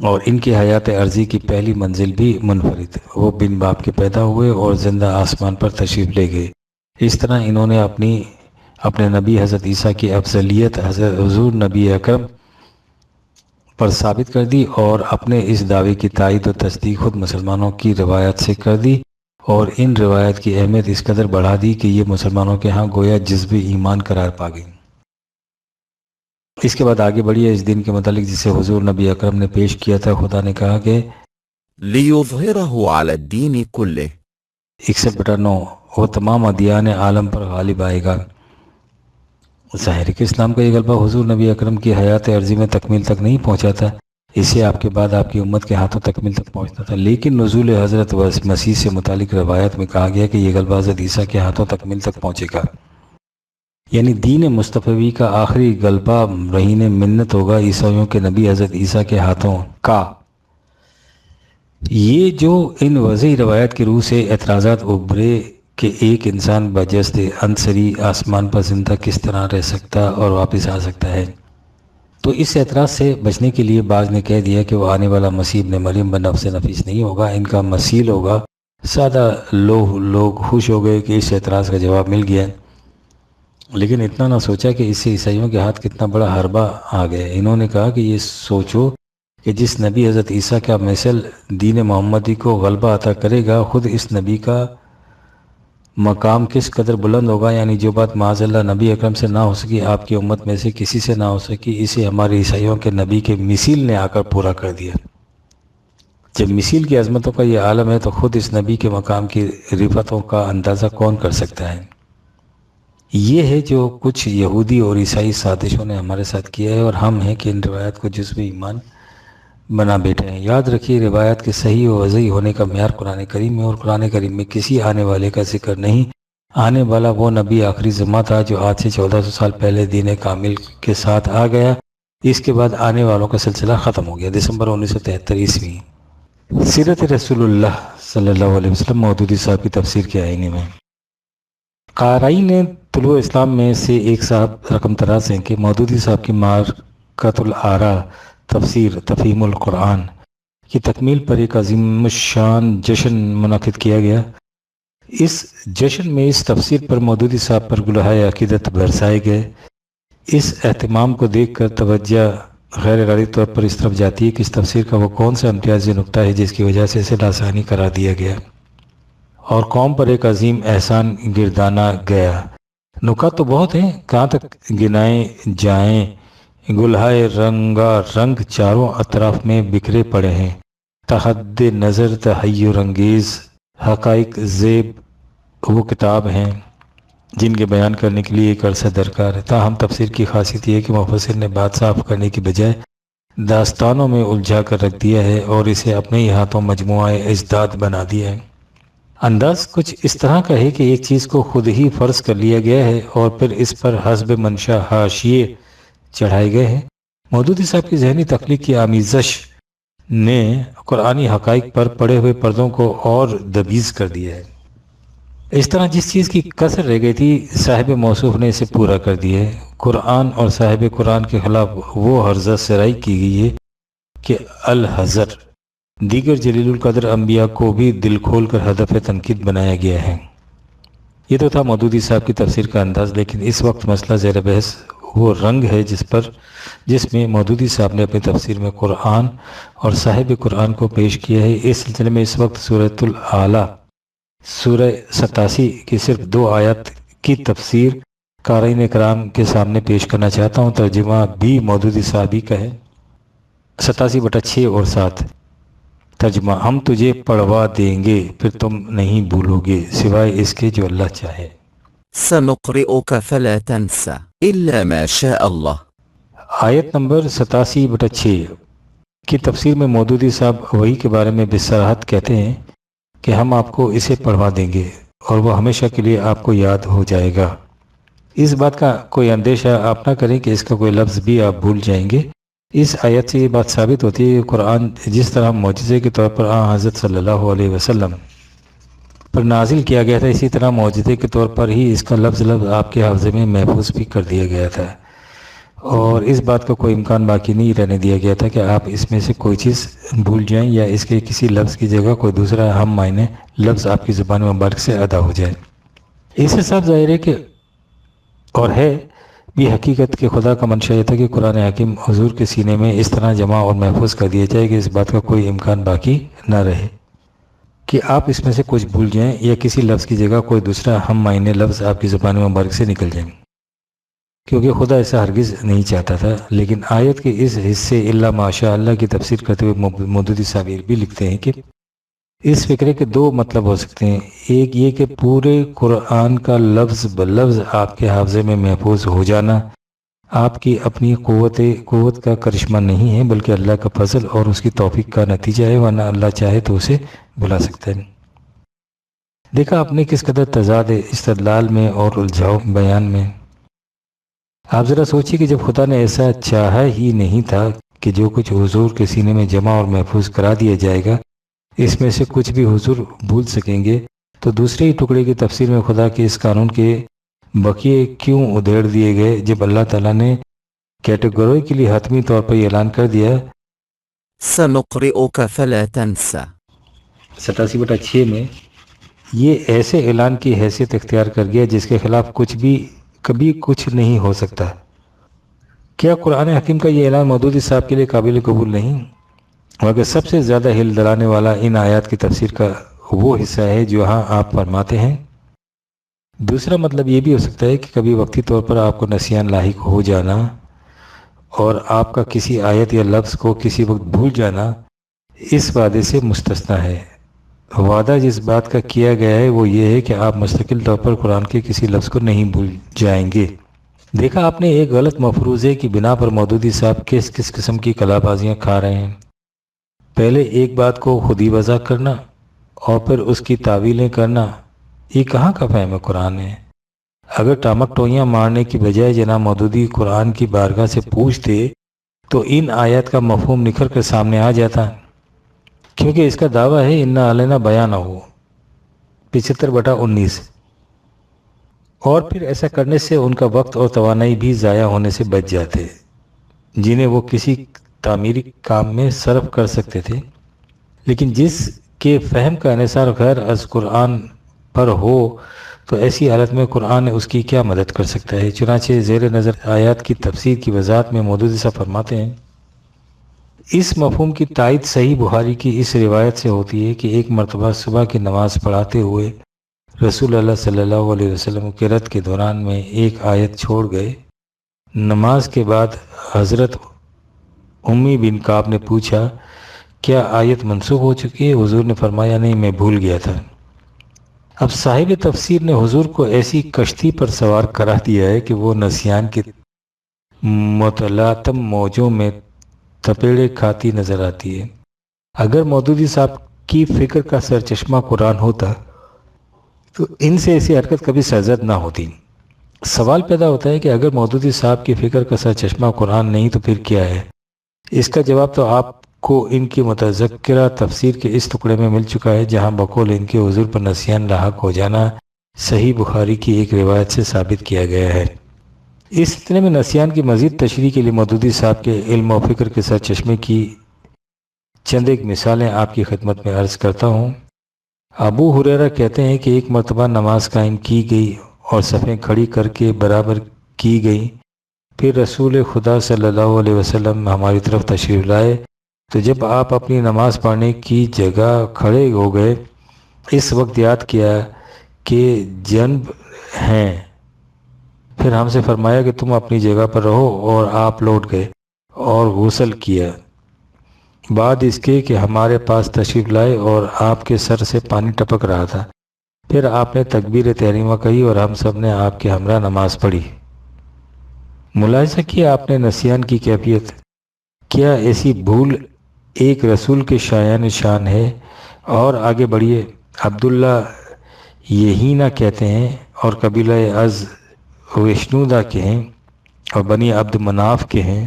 [SPEAKER 1] اور ان کی حیات عرضی کی پہلی منزل بھی منفرد، وہ بن باپ کے پیدا ہوئے اور زندہ آسمان پر تشریف لے گئے۔ اس طرح انہوں نے اپنے نبی حضرت عیسیٰ کی افضلیت حضرت حضور نبی اکرم پر ثابت کر دی، اور اپنے اس دعوے کی تائید و تصدیق خود مسلمانوں کی روایت سے کر دی، اور ان روایت کی اہمیت اس قدر بڑھا دی کہ یہ مسلمانوں کے ہاں گویا جذب ایمان قرار پا گئی۔ اس کے بعد آگے بڑھیے اس دن کے متعلق جسے حضور نبی اکرم نے پیش کیا تھا۔ خدا نے کہا کہ
[SPEAKER 2] ليظهره على الدين كله.
[SPEAKER 1] 61/9 وہ تمام ادیان عالم پر غالب آئے گا۔ ظاہر ہے کہ اسلام کا یہ غلبہ حضور نبی اکرم کی حیات عرضی میں تکمیل تک نہیں پہنچا تھا، اسے آپ کے بعد آپ کی امت کے ہاتھوں تکمیل تک پہنچتا تھا، لیکن نزول حضرت مسیح سے متعلق روایت میں کہا گیا کہ یہ غلبہ حضرت عیسیٰ کے ہاتھوں تکمیل تک پہنچے گا، یعنی دین مصطفی کا آخری غلبہ رہین منت ہوگا عیسائیوں کے نبی حضرت عیسیٰ کے ہاتھوں کا۔ یہ جو ان وضعی روایت کی روح سے اعتراضات ابھرے کہ ایک انسان بجسد عنصری آسمان پر زندہ کس طرح رہ سکتا اور واپس آ سکتا ہے، تو اس اعتراض سے بچنے کے لیے بعض نے کہہ دیا کہ وہ آنے والا مسیح ابن مریم بنفس نفیس نہیں ہوگا، ان کا مثیل ہوگا۔ سادہ لوگ خوش ہو گئے کہ اس اعتراض کا جواب مل گیا، لیکن اتنا نہ سوچا کہ اس سے عیسائیوں کے ہاتھ کتنا بڑا حربہ آ گیا۔ انہوں نے کہا کہ یہ سوچو کہ جس نبی حضرت عیسیٰ کا مثل دین محمدی کو غلبہ عطا کرے گا، خود اس نبی کا مقام کس قدر بلند ہوگا، یعنی جو بات معاذ اللہ نبی اکرم سے نہ ہو سکی، آپ کی امت میں سے کسی سے نہ ہو سکی، اسے ہمارے عیسائیوں کے نبی کے مثیل نے آ کر پورا کر دیا۔ جب مثیل کی عظمتوں کا یہ عالم ہے تو خود اس نبی کے مقام کی رفتوں کا اندازہ کون کر سکتا ہے؟ یہ ہے جو کچھ یہودی اور عیسائی سازشوں نے ہمارے ساتھ کیا ہے، اور ہم ہیں کہ ان روایات کو جزو ایمان بنا بیٹھے ہیں۔ یاد رکھیے روایات کے صحیح و وضعی ہونے کا معیار قرآن کریم میں، اور قرآن کریم میں کسی آنے والے کا ذکر نہیں۔ آنے والا وہ نبی آخری زماں تھا جو آج سے 1400 سال پہلے دین کامل کے ساتھ آ گیا، اس کے بعد آنے والوں کا سلسلہ ختم ہو گیا۔ دسمبر 1973 سیرت رسول اللہ صلی اللہ علیہ وسلم مودودی صاحب کی تفسیر کے آئینے میں قارئین نے طلوع اسلام میں سے ایک صاحب رقم تراز ہیں کہ مودودی صاحب کی مارکۃ الآراء تفسیر تفہیم القرآن کی تکمیل پر ایک عظیم الشان جشن منعقد کیا گیا۔ اس جشن میں اس تفسیر پر مودودی صاحب پر گلہائے عقیدت برسائے گئے۔ اس اہتمام کو دیکھ کر توجہ غیر ارادی طور پر اس طرف جاتی ہے کہ اس تفسیر کا وہ کون سا امتیازی نقطہ ہے جس کی وجہ سے اسے لاسانی قرار دیا گیا اور قوم پر ایک عظیم احسان گردانا گیا۔ نکات تو بہت ہیں، کہاں تک گنائے جائیں۔ گلہائے رنگا رنگ چاروں اطراف میں بکھرے پڑے ہیں، تحد نظر تحیر انگیز حقائق زیب وہ کتاب ہیں جن کے بیان کرنے کے لیے ایک عرصہ درکار ہے۔ تاہم تفسیر کی خاصیت یہ ہے کہ مفسر نے بات صاف کرنے کی بجائے داستانوں میں الجھا کر رکھ دیا ہے اور اسے اپنے ہی ہاتھوں مجموعہ اجداد بنا دیا ہے۔ انداز کچھ اس طرح کا ہے کہ ایک چیز کو خود ہی فرض کر لیا گیا ہے اور پھر اس پر حسب منشا حاشیے چڑھائے گئے ہیں۔ مودودی صاحب کی ذہنی تخلیق کی آمیزش نے قرآنی حقائق پر پڑے ہوئے پردوں کو اور دبیز کر دیا ہے۔ اس طرح جس چیز کی کسر رہ گئی تھی صاحب موصوف نے اسے پورا کر دیا ہے۔ قرآن اور صاحب قرآن کے خلاف وہ حرزہ سرائی کی گئی ہے کہ الحذر دیگر جلیل القدر انبیاء کو بھی دل کھول کر ہدف تنقید بنایا گیا ہے۔ یہ تو تھا مودودی صاحب کی تفسیر کا انداز، لیکن اس وقت مسئلہ زیر بحث وہ رنگ ہے جس میں مودودی صاحب نے اپنی تفسیر میں قرآن اور صاحب قرآن کو پیش کیا ہے۔ اس سلسلے میں اس وقت سورۃ الاعلیٰ سورہ 87 کی صرف 2 آیات کی تفسیر قارئین کرام کے سامنے پیش کرنا چاہتا ہوں۔ ترجمہ بھی مودودی صاحبی کا ہے، 87/6 اور 7۔ ترجمہ: ہم تجھے پڑھوا دیں گے پھر تم نہیں بھولو گے سوائے اس کے جو اللہ چاہے۔
[SPEAKER 2] سنقرئك فلا تنسى إلا ما شاء الله۔
[SPEAKER 1] آیت نمبر 87/6 کی تفسیر میں مودودی صاحب وحی کے بارے میں بصراحت کہتے ہیں کہ ہم آپ کو اسے پڑھوا دیں گے اور وہ ہمیشہ کے لیے آپ کو یاد ہو جائے گا۔ اس بات کا کوئی اندیشہ آپ نہ کریں کہ اس کا کوئی لفظ بھی آپ بھول جائیں گے۔ اس آیت سے یہ بات ثابت ہوتی ہے کہ قرآن جس طرح معجزے کے طور پر حضرت صلی اللہ علیہ وسلم پر نازل کیا گیا تھا، اسی طرح معجزے کے طور پر ہی اس کا لفظ آپ کے حافظے میں محفوظ بھی کر دیا گیا تھا، اور اس بات کا کوئی امکان باقی نہیں رہنے دیا گیا تھا کہ آپ اس میں سے کوئی چیز بھول جائیں یا اس کے کسی لفظ کی جگہ کوئی دوسرا ہم معنی لفظ آپ کی زبان مبارک سے ادا ہو جائے۔ اس سے صاف ظاہر ہے کہ اور ہے بھی حقیقت کہ خدا کا منشا یہ تھا کہ قرآن حکیم حضور کے سینے میں اس طرح جمع اور محفوظ کر دیا جائے کہ اس بات کا کوئی امکان باقی نہ رہے کہ آپ اس میں سے کچھ بھول جائیں یا کسی لفظ کی جگہ کوئی دوسرا ہم معنی لفظ آپ کی زبان مبارک سے نکل جائیں۔ کیونکہ خدا ایسا ہرگز نہیں چاہتا تھا۔ لیکن آیت کے اس حصے الا ماشاء اللہ کی تفسیر کرتے ہوئے مودودی صاحب بھی لکھتے ہیں کہ اس فکرے کے دو مطلب ہو سکتے ہیں۔ ایک یہ کہ پورے قرآن کا لفظ بلفظ آپ کے حافظے میں محفوظ ہو جانا آپ کی اپنی قوت کا کرشمہ نہیں ہے، بلکہ اللہ کا فضل اور اس کی توفیق کا نتیجہ ہے، ورنہ اللہ چاہے تو اسے بھلا سکتا ہے۔ دیکھا آپ نے کس قدر تضاد ہے استدلال میں اور الجھاؤ بیان میں۔ آپ ذرا سوچیے کہ جب خدا نے ایسا چاہا ہی نہیں تھا کہ جو کچھ حضور کے سینے میں جمع اور محفوظ کرا دیا جائے گا اس میں سے کچھ بھی حضور بھول سکیں گے، تو دوسرے ہی ٹکڑے کی تفسیر میں خدا کے اس قانون کے بقیے کیوں ادھیڑ دیے گئے جب اللہ تعالیٰ نے کیٹیگوریکلی حتمی طور پر یہ اعلان کر دیا
[SPEAKER 2] سنقرئك فلا تنسى
[SPEAKER 1] 87/6 میں یہ ایسے اعلان کی حیثیت اختیار کر گیا جس کے خلاف کبھی کچھ نہیں ہو سکتا۔ کیا قرآن حکیم کا یہ اعلان مودودی صاحب کے لیے قابل قبول نہیں؟ مگر سب سے زیادہ ہل دلانے والا ان آیات کی تفسیر کا وہ حصہ ہے جو ہاں آپ فرماتے ہیں۔ دوسرا مطلب یہ بھی ہو سکتا ہے کہ کبھی وقتی طور پر آپ کو نسیان لاحق ہو جانا اور آپ کا کسی آیت یا لفظ کو کسی وقت بھول جانا اس وعدے سے مستثنی ہے۔ وعدہ جس بات کا کیا گیا ہے وہ یہ ہے کہ آپ مستقل طور پر قرآن کے کسی لفظ کو نہیں بھول جائیں گے۔ دیکھا آپ نے ایک غلط مفروضے کی بنا پر مودودی صاحب کس قسم کی کلا بازیاں کھا رہے ہیں۔ پہلے ایک بات کو خود ہی وضاح کرنا اور پھر اس کی تعویلیں کرنا، یہ کہاں کا فہم ہے قرآن میں؟ اگر ٹامک ٹوئیاں مارنے کی بجائے جناب مودودی قرآن کی بارگاہ سے پوچھتے تو ان آیات کا مفہوم نکھر کر سامنے آ جاتا، کیونکہ اس کا دعویٰ ہے انا علینا بیان ہو 75/19، اور پھر ایسا کرنے سے ان کا وقت اور توانائی بھی ضائع ہونے سے بچ جاتے جنہیں وہ کسی تعمیری کام میں صرف کر سکتے تھے۔ لیکن جس کے فہم کا انحصار غیر از قرآن پر ہو تو ایسی حالت میں قرآن اس کی کیا مدد کر سکتا ہے؟ چنانچہ زیر نظر آیات کی تفسیر کی وضاحت میں مودودی صاحب فرماتے ہیں اس مفہوم کی تائید صحیح بخاری کی اس روایت سے ہوتی ہے کہ ایک مرتبہ صبح کی نماز پڑھاتے ہوئے رسول اللہ صلی اللہ علیہ وسلم قرات کے دوران میں ایک آیت چھوڑ گئے۔ نماز کے بعد حضرت امی بن کعب نے پوچھا کیا آیت منسوخ ہو چکی ہے؟ حضور نے فرمایا نہیں، میں بھول گیا تھا۔ اب صاحب تفسیر نے حضور کو ایسی کشتی پر سوار کرا دیا ہے کہ وہ نسیان کے متلاطم موجوں میں تپیڑے کھاتی نظر آتی ہے۔ اگر مودودی صاحب کی فکر کا سرچشمہ قرآن ہوتا تو ان سے ایسی حرکت کبھی سرزد نہ ہوتی۔ سوال پیدا ہوتا ہے کہ اگر مودودی صاحب کی فکر کا سرچشمہ قرآن نہیں تو پھر کیا ہے؟ اس کا جواب تو آپ کو ان کی متذکرہ تفسیر کے اس ٹکڑے میں مل چکا ہے جہاں بقول ان کے حضور پر نسیان لاحق ہو جانا صحیح بخاری کی ایک روایت سے ثابت کیا گیا ہے۔ اس سلسلے میں نسیان کی مزید تشریح کے لیے مودودی صاحب کے علم و فکر کے سرچشمے کی چند ایک مثالیں آپ کی خدمت میں عرض کرتا ہوں۔ ابو ہریرہ کہتے ہیں کہ ایک مرتبہ نماز قائم کی گئی اور صفیں کھڑی کر کے برابر کی گئی، پھر رسول خدا صلی اللہ علیہ وسلم ہماری طرف تشریف لائے تو جب آپ اپنی نماز پڑھنے کی جگہ کھڑے ہو گئے اس وقت یاد کیا کہ جنب ہیں، پھر ہم سے فرمایا کہ تم اپنی جگہ پر رہو اور آپ لوٹ گئے اور غسل کیا۔ بعد اس کے کہ ہمارے پاس تشریف لائے اور آپ کے سر سے پانی ٹپک رہا تھا، پھر آپ نے تکبیر تحریمہ کہی اور ہم سب نے آپ کے ہمراہ نماز پڑھی۔ ملاحظہ کیا آپ نے نسیان کی کیفیت؟ کیا ایسی بھول ایک رسول کے شان ہے؟ اور آگے بڑھیے، عبداللہ یہی نہ کہتے ہیں اور قبیلہ از وشنودا کے ہیں اور بنی عبد مناف کے ہیں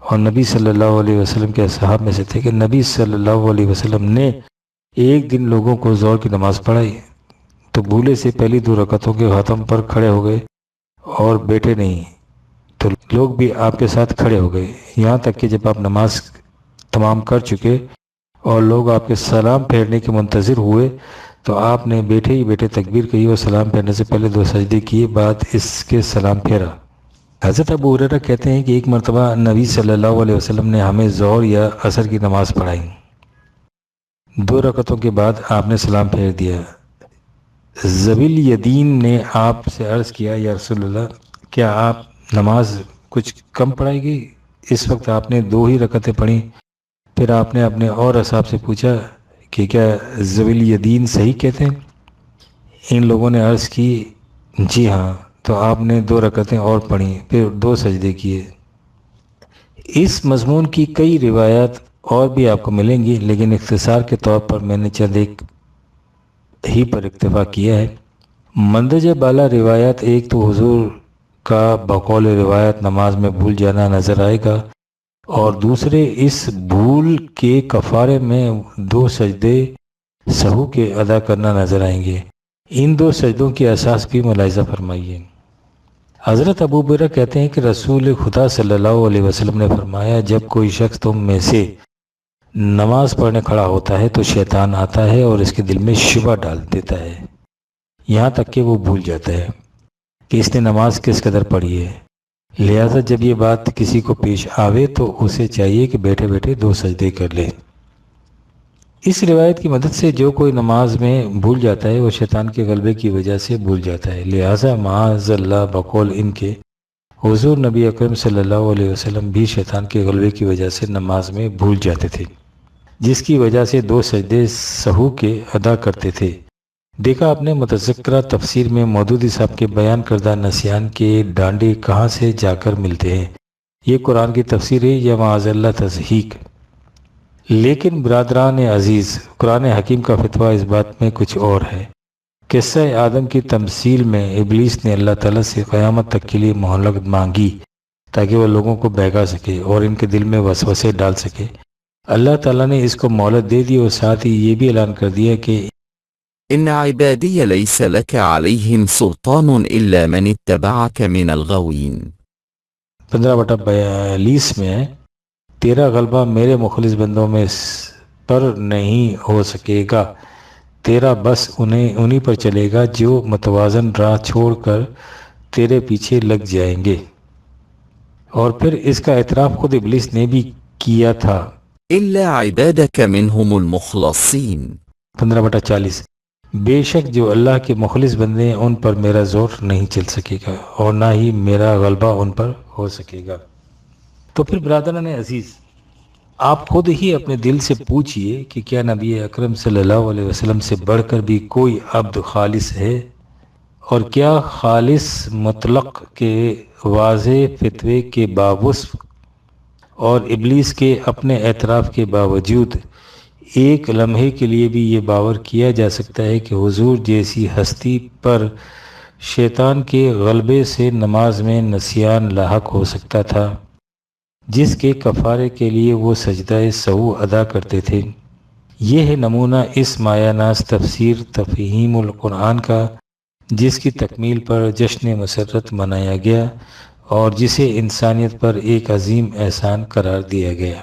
[SPEAKER 1] اور نبی صلی اللہ علیہ وسلم کے اصحاب میں سے تھے کہ نبی صلی اللہ علیہ وسلم نے ایک دن لوگوں کو ظہر کی نماز پڑھائی تو بھولے سے پہلی 2 رکعتوں کے ختم پر کھڑے ہو گئے اور بیٹھے نہیں، تو لوگ بھی آپ کے ساتھ کھڑے ہو گئے، یہاں تک کہ جب آپ نماز تمام کر چکے اور لوگ آپ کے سلام پھیرنے کے منتظر ہوئے تو آپ نے بیٹھے ہی بیٹھے تکبیر کہی اور سلام پھیرنے سے پہلے 2 سجدے کیے، بعد اس کے سلام پھیرا۔ حضرت ابو ہریرہ کہتے ہیں کہ ایک مرتبہ نبی صلی اللہ علیہ وسلم نے ہمیں ظہر یا عصر کی نماز پڑھائی، 2 رکعتوں کے بعد آپ نے سلام پھیر دیا۔ ذویل یدین نے آپ سے عرض کیا یا رسول اللہ کیا آپ نماز کچھ کم پڑھائی گئی. اس وقت آپ نے 2 ہی رکعتیں پڑھیں. پھر آپ نے اپنے اور اصحاب سے پوچھا کہ کیا ذوی الیدین صحیح کہتے ہیں؟ ان لوگوں نے عرض کی جی ہاں. تو آپ نے 2 رکعتیں اور پڑھیں، پھر 2 سجدے کیے. اس مضمون کی کئی روایات اور بھی آپ کو ملیں گی، لیکن اختصار کے طور پر میں نے چند ایک ہی پر اکتفا کیا ہے. مندرجہ بالا روایات، ایک تو حضور کا بقول روایت نماز میں بھول جانا نظر آئے گا، اور دوسرے اس بھول کے کفارے میں 2 سجدے سہو کے ادا کرنا نظر آئیں گے. ان 2 سجدوں کی اساس بھی ملاحظہ فرمائیے. حضرت ابو ہریرہ کہتے ہیں کہ رسول خدا صلی اللہ علیہ وسلم نے فرمایا، جب کوئی شخص تم میں سے نماز پڑھنے کھڑا ہوتا ہے تو شیطان آتا ہے اور اس کے دل میں شبہ ڈال دیتا ہے، یہاں تک کہ وہ بھول جاتا ہے کہ اس نے نماز کس قدر پڑھی ہے. لہذا جب یہ بات کسی کو پیش آوے تو اسے چاہیے کہ بیٹھے بیٹھے 2 سجدے کر لے. اس روایت کی مدد سے جو کوئی نماز میں بھول جاتا ہے وہ شیطان کے غلبے کی وجہ سے بھول جاتا ہے. لہذا معاذ اللہ بقول ان کے حضور نبی اکرم صلی اللہ علیہ وسلم بھی شیطان کے غلبے کی وجہ سے نماز میں بھول جاتے تھے، جس کی وجہ سے 2 سجدے سہو کے ادا کرتے تھے. دیکھا آپ نے متذکرہ تفسیر میں مودودی صاحب کے بیان کردہ نسیان کے ڈانڈے کہاں سے جا کر ملتے ہیں. یہ قرآن کی تفسیر ہے یا معاذ اللہ تصحیق؟ لیکن برادران عزیز، قرآن حکیم کا فتویٰ اس بات میں کچھ اور ہے. قصہ آدم کی تمثیل میں ابلیس نے اللہ تعالیٰ سے قیامت تک کے لیے مہلت مانگی تاکہ وہ لوگوں کو بہکا سکے اور ان کے دل میں وسوسے ڈال سکے. اللہ تعالیٰ نے اس کو مہلت دے دی اور ساتھ ہی یہ بھی اعلان کر دیا کہ
[SPEAKER 2] إن عبادي ليس لك عليهم سلطان إلا من اتبعك من الغاوين.
[SPEAKER 1] 15/42 میں ہے، تیرا غلبہ میرے مخلص بندوں میں پر نہیں ہو سکے گا، تیرا بس انہی پر چلے گا جو متوازن راہ چھوڑ کر تیرے پیچھے لگ جائیں گے. اور پھر اس کا اعتراف خود ابلیس نے بھی کیا تھا.
[SPEAKER 2] إلا عبادك منهم المخلصين.
[SPEAKER 1] 15/40 بے شک جو اللہ کے مخلص بندے ہیں ان پر میرا زور نہیں چل سکے گا اور نہ ہی میرا غلبہ ان پر ہو سکے گا. تو پھر برادران عزیز، آپ خود ہی اپنے دل سے پوچھئے کہ کیا نبی اکرم صلی اللہ علیہ وسلم سے بڑھ کر بھی کوئی عبد خالص ہے؟ اور کیا خالص مطلق کے واضح فتوے کے باوصف اور ابلیس کے اپنے اعتراف کے باوجود ایک لمحے کے لیے بھی یہ باور کیا جا سکتا ہے کہ حضور جیسی ہستی پر شیطان کے غلبے سے نماز میں نسیان لاحق ہو سکتا تھا، جس کے کفارے کے لیے وہ سجدہ سہو ادا کرتے تھے؟ یہ ہے نمونہ اس مایہ ناز تفسیر تفہیم القرآن کا، جس کی تکمیل پر جشن مسرت منایا گیا اور جسے انسانیت پر ایک عظیم احسان قرار دیا گیا.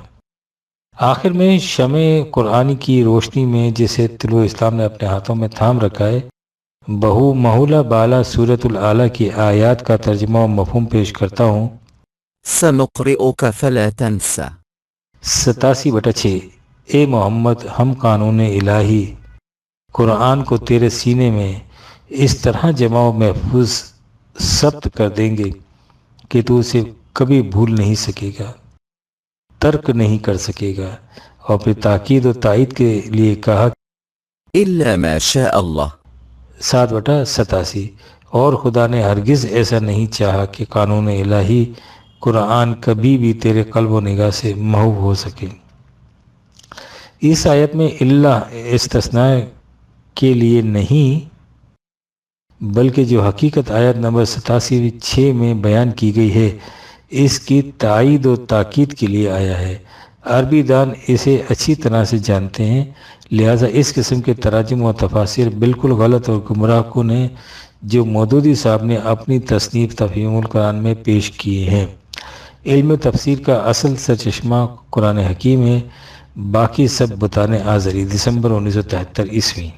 [SPEAKER 1] آخر میں شمع قرآن کی روشنی میں جسے طلوع اسلام نے اپنے ہاتھوں میں تھام رکھا ہے، بہو محولہ بالا سورۃ العلیٰ کی آیات کا ترجمہ و مفہوم پیش کرتا ہوں.
[SPEAKER 2] سنقرئك فلا تنسى.
[SPEAKER 1] 87/6 اے محمد، ہم قانون الہی قرآن کو تیرے سینے میں اس طرح جمع و محفوظ ثبت کر دیں گے کہ تو اسے کبھی بھول نہیں سکے گا، ترک نہیں کر سکے گا. اور پھر تاکید و تائید کے لیے کہا
[SPEAKER 2] إلا ما شاء الله.
[SPEAKER 1] 7/87 اور خدا نے ہرگز ایسا نہیں چاہا کہ قانون الہی قرآن کبھی بھی تیرے قلب و نگاہ سے محو ہو سکے. اس آیت میں اللہ استثناء کے لیے نہیں بلکہ جو حقیقت آیت نمبر 87/6 میں بیان کی گئی ہے اس کی تائید و تاکید کے لیے آیا ہے. عربی دان اسے اچھی طرح سے جانتے ہیں، لہٰذا اس قسم کے تراجم و تفاسیر بالکل غلط اور گمراہ کن ہیں جو مودودی صاحب نے اپنی تصنیف تفہیم القرآن میں پیش کیے ہیں. علم تفسیر کا اصل سرچشمہ قرآن حکیم ہے، باقی سب بتانے آزری. دسمبر 1973 عیسوی.